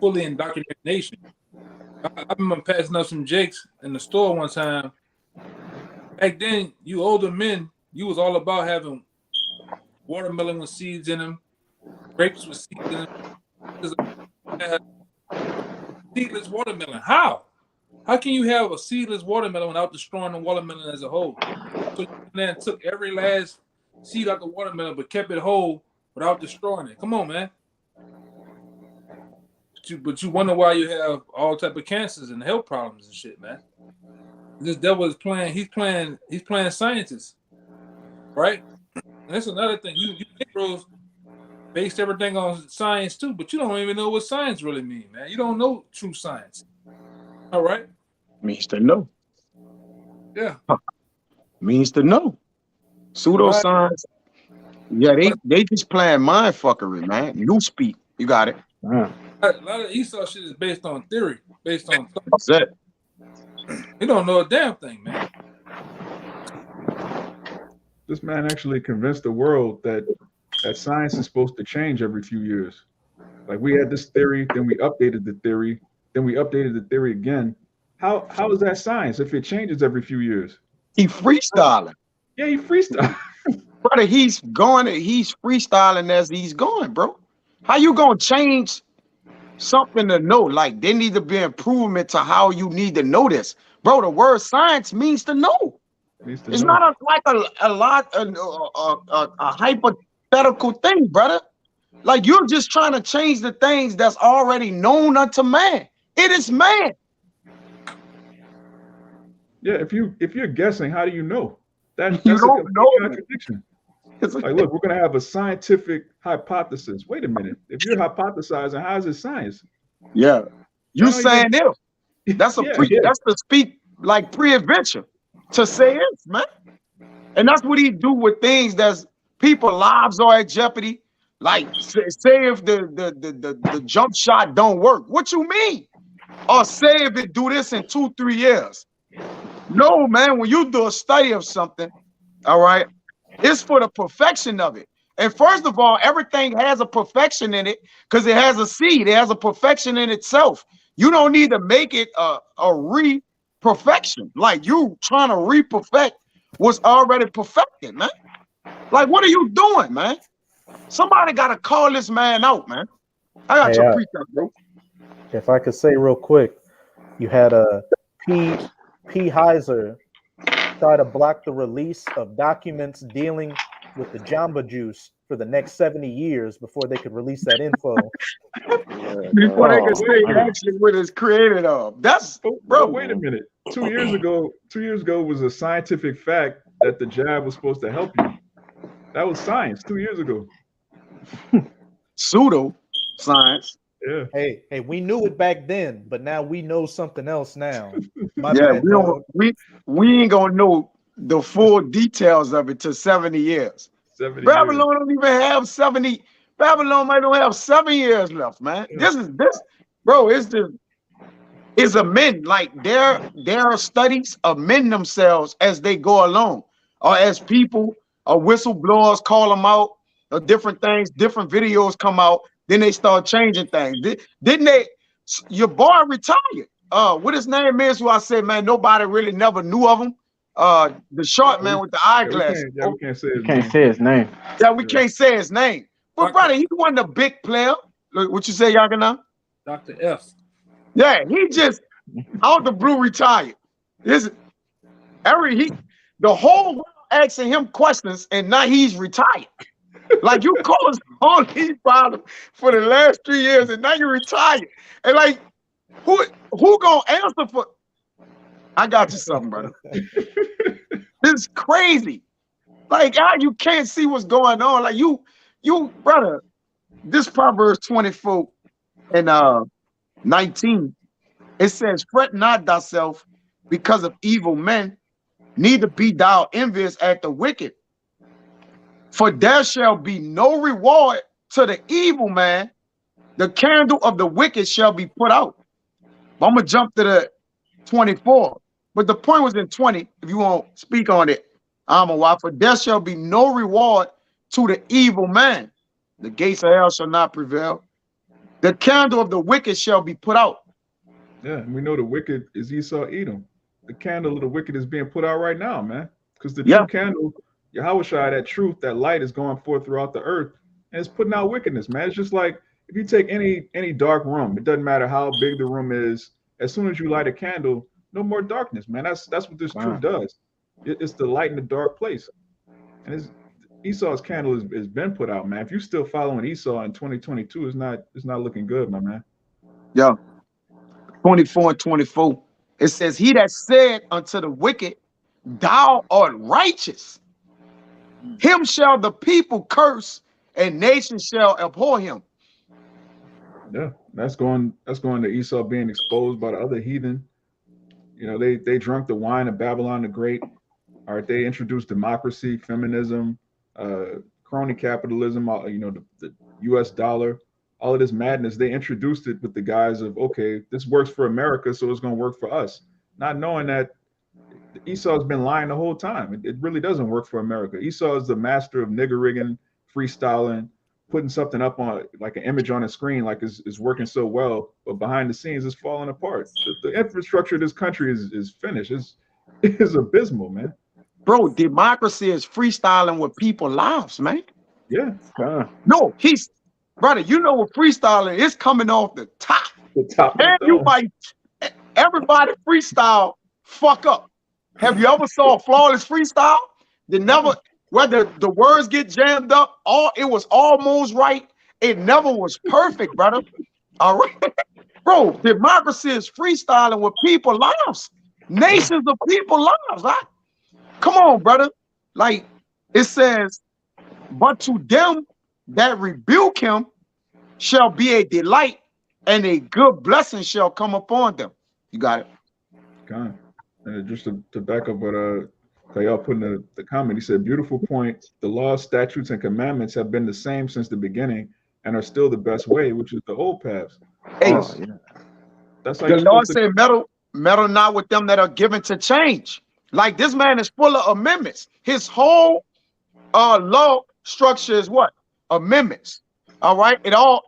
Speaker 7: fully indoctrinate nation. I remember passing up some Jakes in the store one time. Back then, you older men, you was all about having watermelon with seeds in them, grapes with seeds in them. Seedless watermelon. How? How can you have a seedless watermelon without destroying the watermelon as a whole? So you then took every last seed out the watermelon, but kept it whole without destroying it. Come on, man. But you wonder why you have all type of cancers and health problems and shit, man. This devil is playing. He's playing scientists, right? And that's another thing. You Negroes based everything on science too, but you don't even know what science really means, man. You don't know true science. All right.
Speaker 1: Means to know.
Speaker 7: Yeah.
Speaker 1: Means to know. Pseudoscience. Yeah, they just playing mind fuckery, man. You speak. You got it.
Speaker 7: A lot of Esau shit is based on theory, based on thought.
Speaker 1: That's it.
Speaker 7: He don't know a damn thing, man.
Speaker 2: This man actually convinced the world that science is supposed to change every few years. Like we had this theory, then we updated the theory, then we updated the theory again. How is that science if it changes every few years?
Speaker 1: He freestyling.
Speaker 2: Yeah, he freestyle.
Speaker 1: Brother, he's freestyling as he's going, bro. How you gonna change something to know? Like there need to be improvement to how you need to know this. Bro, the word science means to know. It's not a hypothetical thing, brother. Like you're just trying to change the things that's already known unto man. It is man.
Speaker 2: Yeah, if you're guessing, how do you know? That's
Speaker 1: You
Speaker 2: a
Speaker 1: don't
Speaker 2: complete
Speaker 1: know.
Speaker 2: contradiction. Like, look, we're gonna have a scientific hypothesis. Wait a minute. If you're hypothesizing, how is it science?
Speaker 1: Yeah. You
Speaker 2: know,
Speaker 1: saying if. That's a that's to speak like pre-adventure. To say if, man. And that's what he do with things that's people's lives are at jeopardy. Like say if the jump shot don't work. What you mean? Or say if it do this in 2-3 years. No, man, when you do a study of something, all right, it's for the perfection of it. And first of all, everything has a perfection in it because it has a seed. It has a perfection in itself. You don't need to make it a re-perfection. Like you trying to re-perfect what's already perfected, man. Like, what are you doing, man? Somebody got to call this man out, man. I got your precept, bro.
Speaker 6: If I could say real quick, you had a P. Heiser try to block the release of documents dealing with the Jamba Juice for the next 70 years before they could release that info.
Speaker 1: Before they could say actually what it's created of. That's
Speaker 2: bro. Wait a minute. 2 years ago was a scientific fact that the jab was supposed to help you. That was science 2 years ago.
Speaker 1: Pseudo science.
Speaker 2: Yeah.
Speaker 6: Hey, we knew it back then, but now we know something else now.
Speaker 1: We ain't gonna know the full details of it till 70 years. Babylon don't even have 70. Babylon might don't have 7 years left, man. Yeah. This, bro. It's amend like their studies amend themselves as they go along, or as people or whistleblowers call them out, or different things, different videos come out. Then they start changing things. Didn't they? Your boy retired. What his name is? Who I said, man, nobody really never knew of him. The short man with the eyeglasses.
Speaker 2: We can't say
Speaker 5: his name.
Speaker 1: Yeah, we can't say his name. But brother, he wasn't a big player. What you say, Yagana?
Speaker 7: Dr. F.
Speaker 1: Yeah, he just out the blue retired. The whole world asking him questions, and now he's retired. Like you caused all these problems for the last 3 years, and now you're retired. And like, who gonna answer for? I got you something, brother. This is crazy. Like, you can't see what's going on. Like you, brother. This Proverbs 24 and 19. It says, "Fret not thyself because of evil men, neither be thou envious at the wicked. For there shall be no reward to the evil man. The candle of the wicked shall be put out." I'm going to jump to the 24. But the point was in 20, if you want to speak on it. For there shall be no reward to the evil man. The gates of hell shall not prevail. The candle of the wicked shall be put out.
Speaker 2: Yeah, and we know the wicked is Esau Edom. The candle of the wicked is being put out right now, man. Because the true candle, Yahweh Shai, that truth, that light is going forth throughout the earth, and it's putting out wickedness, man. It's just like if you take any dark room, it doesn't matter how big the room is. As soon as you light a candle, no more darkness, man. That's what this truth does. It's the light in the dark place. And Esau's candle has been put out, man. If you're still following Esau in 2022, it's not looking good, my man.
Speaker 1: Yeah. 24 and 24. It says, "He that said unto the wicked, thou art righteous, him shall the people curse, and nations shall abhor him."
Speaker 2: Yeah, that's going to Esau being exposed by the other heathen. You know, they drank the wine of Babylon the Great. All right, they introduced democracy, feminism, crony capitalism, the US dollar, all of this madness, they introduced it with the guise of, okay, this works for America, so it's going to work for us, not knowing that Esau's been lying the whole time. It really doesn't work for America. Esau is the master of nigger rigging, freestyling, putting something up on like an image on a screen, like is working so well, but behind the scenes it's falling apart. The infrastructure of this country is finished. It's abysmal, man.
Speaker 1: Bro, democracy is freestyling with people's lives, man.
Speaker 2: Yeah.
Speaker 1: No, brother, you know what freestyling is, coming off the top.
Speaker 2: The top.
Speaker 1: And you might, everybody freestyle fuck up. Have you ever saw a flawless freestyle? Whether the words get jammed up, it was almost right. It never was perfect, brother. All right. Bro, democracy is freestyling with people's lives. Nations of people's lives. Right? Come on, brother. Like it says, but to them that rebuke him shall be a delight, and a good blessing shall come upon them. You got it.
Speaker 2: God. And just to back up what y'all put in the comment, he said, beautiful point. The laws, statutes, and commandments have been the same since the beginning and are still the best way, which is the old paths.
Speaker 1: Hey,
Speaker 2: that's like
Speaker 1: the Lord said, meddle not with them that are given to change. Like this man is full of amendments. His whole law structure is what? Amendments. All right.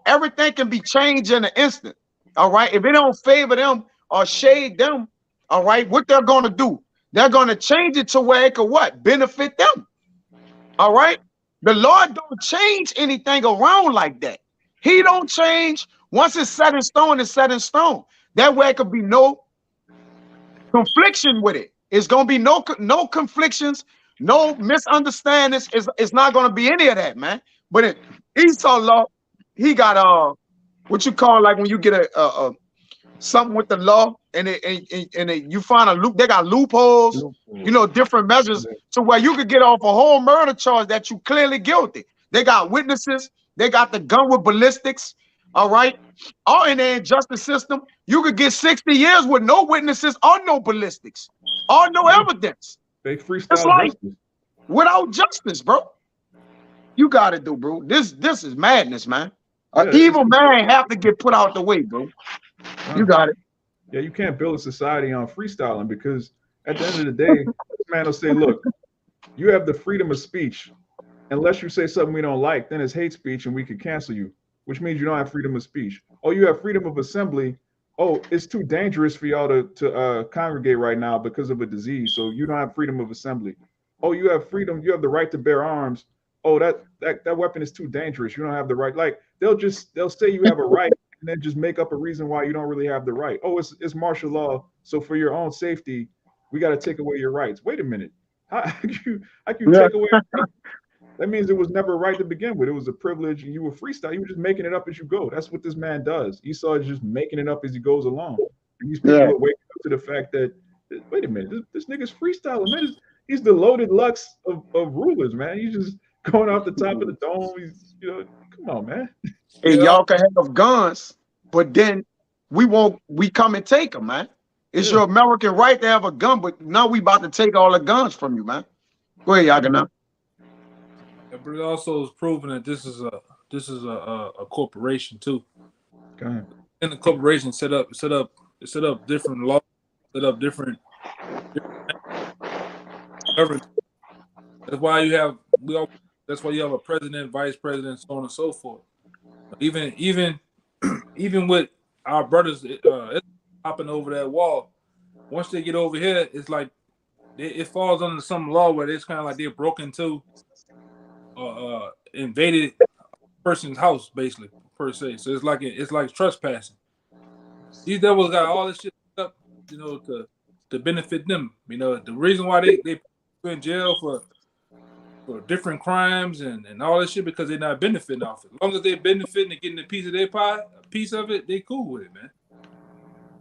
Speaker 1: Everything can be changed in an instant. All right. If it don't favor them or shade them, all right, what they're going to do? They're going to change it to where it could what? Benefit them. All right. The Lord don't change anything around like that. He don't change. Once it's set in stone, it's set in stone. That way it could be no confliction with it. It's going to be no conflictions, no misunderstandings. It's not going to be any of that, man. But in Esau law, he got what you call, like when you get a something with the law and you find a loop, they got loopholes, you know, different measures to where you could get off a whole murder charge that you clearly guilty. They got witnesses, they got the gun with ballistics, all right? All in the injustice system, you could get 60 years with no witnesses or no ballistics or no evidence.
Speaker 2: They freestyle
Speaker 1: it's like
Speaker 2: justice.
Speaker 1: Without justice, bro. You got it, though, bro. This is madness, man. An
Speaker 2: Yeah,
Speaker 1: evil man have to get put out the way, bro. You got it.
Speaker 2: Yeah, you can't build a society on freestyling, because at the end of the day, this man will say, look, you have the freedom of speech. Unless you say something we don't like, then it's hate speech and we could cancel you, which means you don't have freedom of speech. Oh, you have freedom of assembly. Oh, it's too dangerous for y'all to congregate right now because of a disease, so you don't have freedom of assembly. Oh, you have freedom, you have the right to bear arms. Oh, that weapon is too dangerous. You don't have the right. Like they'll say you have a right and then just make up a reason why you don't really have the right. Oh, it's martial law, so for your own safety, we got to take away your rights. Wait a minute. How can you take away your rights? That means it was never right to begin with. It was a privilege, and you were freestyle. You were just making it up as you go. That's what this man does. Esau is just making it up as he goes along. And these people are waking up to the fact that, wait a minute, this nigga's freestyling, man. He's the loaded Lux of rulers, man. He's just going off the top of the dome. He's, come on, man.
Speaker 1: Hey, y'all can have guns, but then we come and take them, man. It's your American right to have a gun, but now we about to take all the guns from you, man. Go ahead, Yagana.
Speaker 7: But it also is proven that this is a corporation too.
Speaker 2: Okay.
Speaker 7: And the corporation set up different laws, set up different that's why you have a president, vice president, so on and so forth. Even with our brothers hopping over that wall, once they get over here, it's like it falls under some law where it's kind of like they're broken into, invaded a person's house, basically, per se. So it's like trespassing. These devils got all this shit up, to benefit them. The reason why they put you in jail for different crimes and all this shit, because they're not benefiting off it. As long as they're benefiting and getting a piece of their pie, a piece of it, they cool with it, man.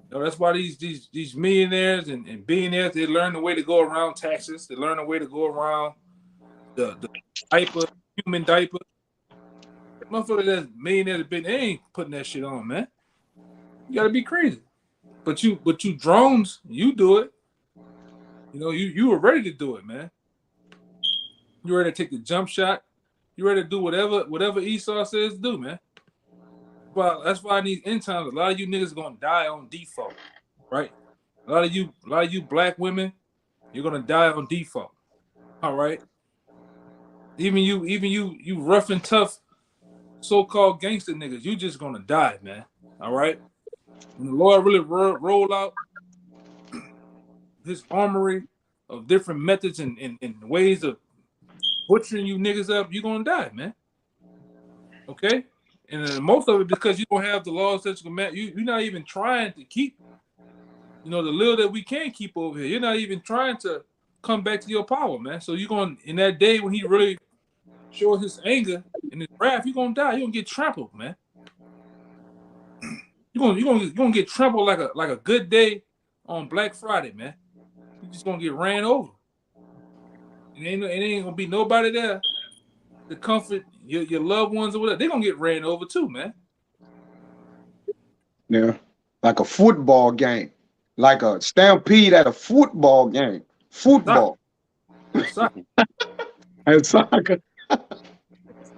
Speaker 7: That's why these millionaires and billionaires, they learn the way to go around taxes. They learn the way to go around the diaper, human diaper. Motherfucker that's millionaires, they ain't putting that shit on, man. You gotta be crazy. But you drones, you do it. You were ready to do it, man. You ready to take the jump shot. You ready to do whatever Esau says to do, man. That's why in these end times, a lot of you niggas gonna die on default, right? A lot of you black women, you're gonna die on default. All right. Even you rough and tough so-called gangster niggas, you just gonna die, man. All right. When the Lord really roll out his armory of different methods and ways of butchering you niggas up, you're gonna die, man. Okay? And most of it because you don't have the laws that you're not even trying to keep, the little that we can keep over here. You're not even trying to come back to your power, man. So you're going in that day when he really shows his anger and his wrath, you're gonna die. You're gonna get trampled, man. You're gonna get trampled like a good day on Black Friday, man. You're just gonna get ran over. It ain't gonna be nobody there to comfort your loved ones or whatever. They're gonna get ran over too, man.
Speaker 1: Yeah. Like a football game. Like a stampede at a football game. Football.
Speaker 7: Soccer.
Speaker 1: And soccer.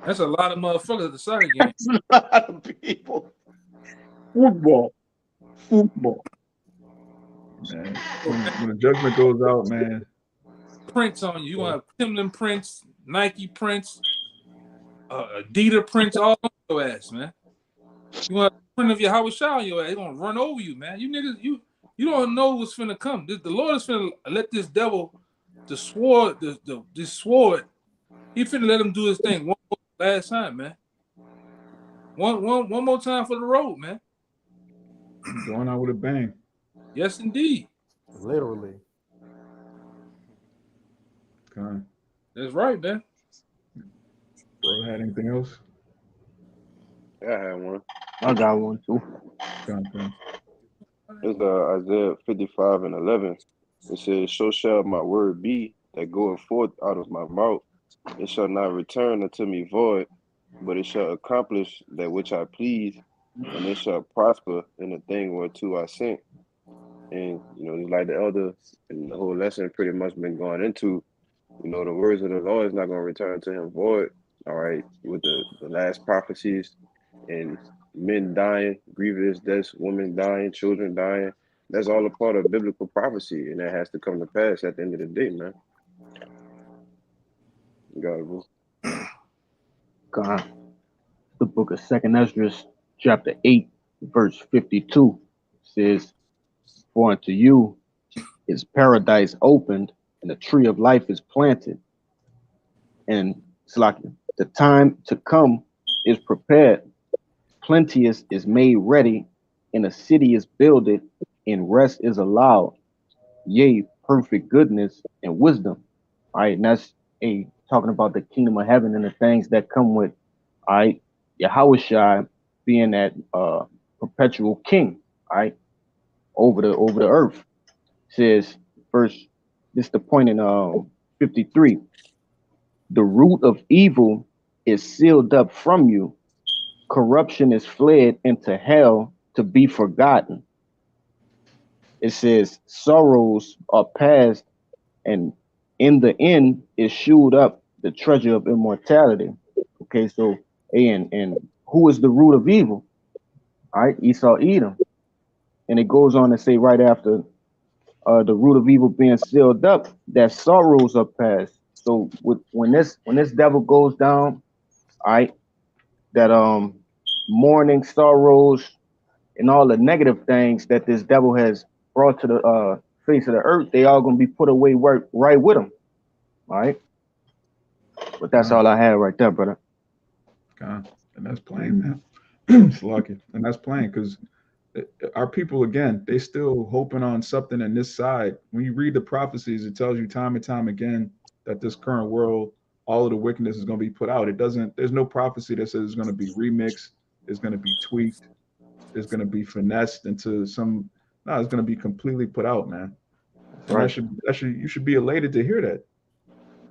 Speaker 7: That's a lot of motherfuckers at the soccer game.
Speaker 1: That's a lot of people. Football.
Speaker 2: Man, when the judgment goes out, man.
Speaker 7: Prints on you. You gonna have Timberland prints, Nike prints, Adidas prints all on your ass, man. You want a print of your Howard Shaw on your ass? They're gonna run over you, man. You niggas, you don't know what's finna come. The Lord is finna let this devil, this sword, he finna let him do his thing one more last time, man. One more time for the road, man.
Speaker 2: Going out with a bang.
Speaker 7: Yes, indeed.
Speaker 6: Literally.
Speaker 2: Okay.
Speaker 7: That's right, man.
Speaker 2: Bro, had anything else?
Speaker 3: Yeah, I had one.
Speaker 5: I got one too.
Speaker 2: Okay.
Speaker 3: It's Isaiah 55:11. It says, "So shall my word be that goeth forth out of my mouth. It shall not return unto me void, but it shall accomplish that which I please, and it shall prosper in the thing whereto I sent." And it's like the elder and the whole lesson pretty much been going into. The words of the Lord is not going to return to him void. All right, with the last prophecies and men dying, grievous deaths, women dying, children dying. That's all a part of biblical prophecy, and that has to come to pass at the end of the day, man. You got it, bro.
Speaker 5: God. The book of 2nd Ezra, chapter 8, verse 52 says, "For unto you is paradise opened, and the tree of life is planted. And it's like the time to come is prepared. Plenteous is made ready, and a city is builded, and rest is allowed. Yea, perfect goodness and wisdom." All right, and that's talking about the kingdom of heaven and the things that come with, all right, Yahushua being that perpetual king, all right, over the earth. Says first, this is the point in 53. "The root of evil is sealed up from you. Corruption is fled into hell to be forgotten." It says sorrows are past, and in the end is shewed up the treasure of immortality. Okay, so and who is the root of evil? All right, Esau, Edom. And it goes on to say right after the root of evil being sealed up, that sorrows are past. So when this devil goes down, all right, that mourning, sorrows, and all the negative things that this devil has brought to the face of the earth, they all gonna be put away right with him. All right. But that's all I have right there, brother.
Speaker 2: God, and that's plain, man. It's lucky, and that's plain because our people, again, they still hoping on something in this side. When you read the prophecies, it tells you time and time again that this current world, all of the wickedness is going to be put out. It doesn't. There's no prophecy that says it's going to be remixed, it's going to be tweaked, it's going to be finessed into some. No, it's going to be completely put out, man. And
Speaker 5: Right.
Speaker 2: you should be elated to hear that.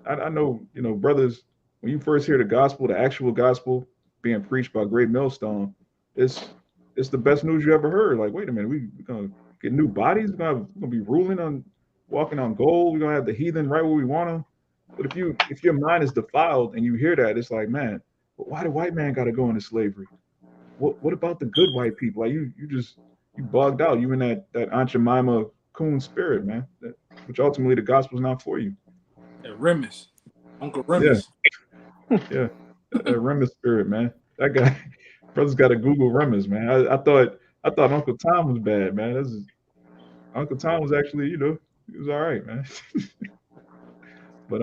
Speaker 2: I know, brothers, when you first hear the gospel, the actual gospel being preached by Great Millstone, it's the best news you ever heard. Like, wait a minute, we're gonna get new bodies, we're gonna be walking on gold, we're gonna have the heathen right where we want them. But if your mind is defiled and you hear that, it's like, man, but why the white man gotta go into slavery? what about the good white people? Like you bugged out. You in that Aunt Jemima coon spirit, man. Which ultimately the gospel's not for you.
Speaker 7: Remus, Uncle Remus.
Speaker 2: Yeah, that Remus spirit, man. That guy, brother's got to Google Remus, man. I thought Uncle Tom was bad, man. Uncle Tom was actually, he was all right, man. But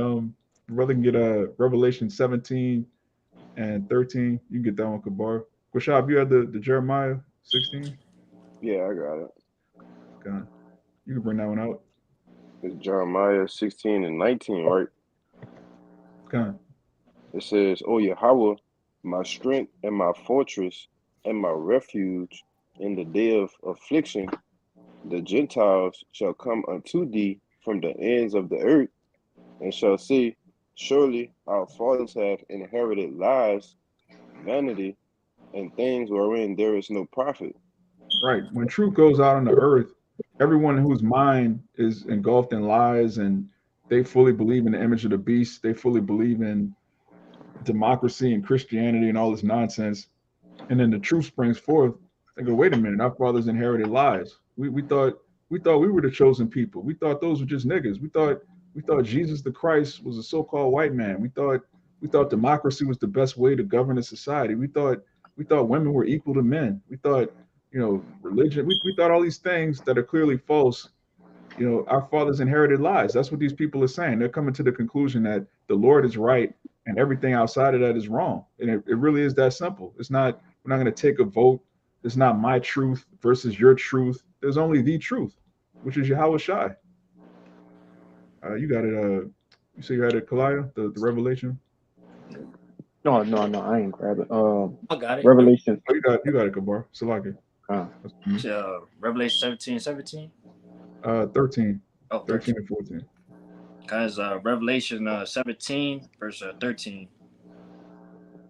Speaker 2: brother can get Revelation 17 and 13. You can get that one, Kabar. Quashab, you had the Jeremiah 16?
Speaker 3: Yeah, I got it.
Speaker 2: Okay. You can bring that one out.
Speaker 3: It's Jeremiah 16 and 19, right?
Speaker 2: Okay.
Speaker 3: It says, O Yahweh, my strength and my fortress and my refuge in the day of affliction, the Gentiles shall come unto thee from the ends of the earth, and shall say, surely our fathers have inherited lies, vanity, and things wherein there is no profit.
Speaker 2: Right. When truth goes out on the earth, everyone whose mind is engulfed in lies and they fully believe in the image of the beast, they fully believe in democracy and Christianity and all this nonsense, and then the truth springs forth. They go, wait a minute, our fathers inherited lies. We thought we were the chosen people. We thought those were just niggas. We thought Jesus the Christ was a so-called white man. We thought democracy was the best way to govern a society. We thought women were equal to men. We thought, religion. We thought all these things that are clearly false. Our fathers inherited lies. That's what these people are saying. They're coming to the conclusion that the Lord is right and everything outside of that is wrong. And it really is that simple. We're not going to take a vote. It's not my truth versus your truth. There's only the truth, which is Yahweh Shai. You got it. You say you had it, Kalaya, the Revelation?
Speaker 5: No, I ain't grab it.
Speaker 4: I got it.
Speaker 5: Revelation.
Speaker 2: Oh, you got it, Kabar. Salaki.
Speaker 4: Revelation 17.
Speaker 2: 13.
Speaker 4: Oh,
Speaker 2: 13 and 14.
Speaker 4: Because Revelation 17, verse 13.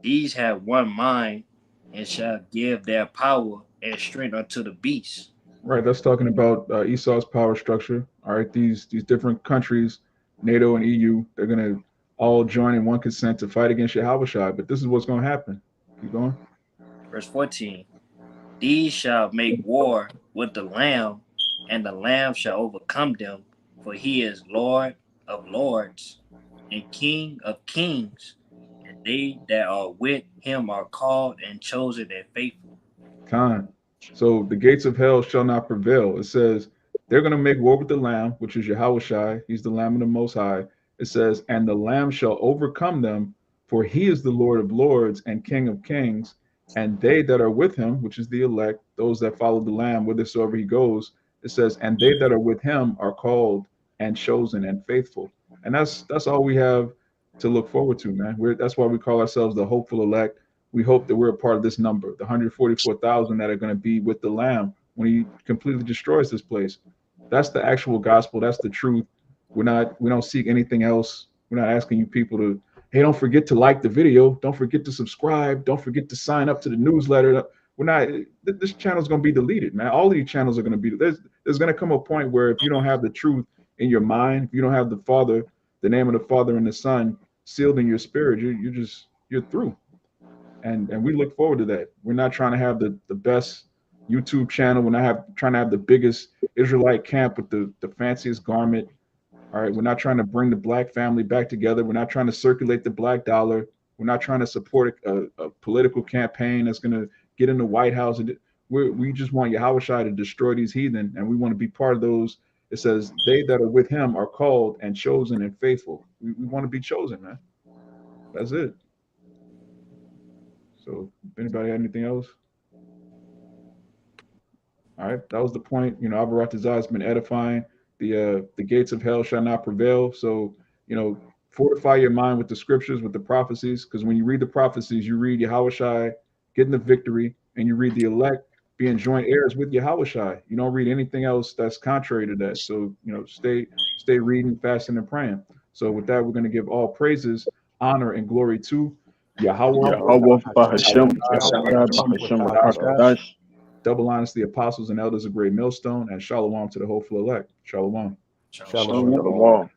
Speaker 4: These have one mind and shall give their power and strength unto the beast.
Speaker 2: Right, that's talking about Esau's power structure. All right, these different countries, NATO and EU, they're going to all join in one consent to fight against Yahweh Shai. But this is what's going to happen. Keep going.
Speaker 4: Verse 14. These shall make war with the Lamb, and the Lamb shall overcome them, for he is Lord of lords and King of kings, and they that are with him are called and chosen and faithful.
Speaker 2: Khan. So the gates of hell shall not prevail. It says they're going to make war with the Lamb, which is Yahweh Shai. He's the Lamb of the Most High. It says, and the Lamb shall overcome them, for he is the Lord of lords and King of kings, and they that are with him, which is the elect, those that follow the Lamb whithersoever he goes. It says, and they that are with him are called and chosen and faithful. And that's all we have to look forward to, man. That's why we call ourselves the hopeful elect. We hope that we're a part of this number, the 144,000 that are going to be with the Lamb when he completely destroys this place. That's the actual gospel. That's the truth. We don't seek anything else. We're not asking you people to, hey, don't forget to like the video. Don't forget to subscribe. Don't forget to sign up to the newsletter. This channel is going to be deleted, man. All these channels are going to be, there's going to come a point where if you don't have the truth in your mind, if you don't have the Father, the name of the Father and the Son sealed in your spirit, you're through. And we look forward to that. We're not trying to have the best YouTube channel. We're not trying to have the biggest Israelite camp with the fanciest garment. All right, we're not trying to bring the black family back together. We're not trying to circulate the black dollar. We're not trying to support a political campaign that's going to get in the White House. We just want Yahweh Shai to destroy these heathen, and we want to be part of those. It says, they that are with him are called and chosen and faithful. We want to be chosen, man. That's it. So if anybody had anything else? All right, that was the point. Abaratazah has been edifying. The gates of hell shall not prevail. So, fortify your mind with the scriptures, with the prophecies, because when you read the prophecies, you read Yahweh Shai getting the victory, and you read the elect being joint heirs with Yahweh Shai. You don't read anything else that's contrary to that. So, stay reading, fasting, and praying. So with that, we're going to give all praises, honor, and glory to Yahweh, double honors the apostles and elders of Great Millstone, and shalom to the hopeful elect. Shalom.
Speaker 4: Shalom.
Speaker 5: Shalom.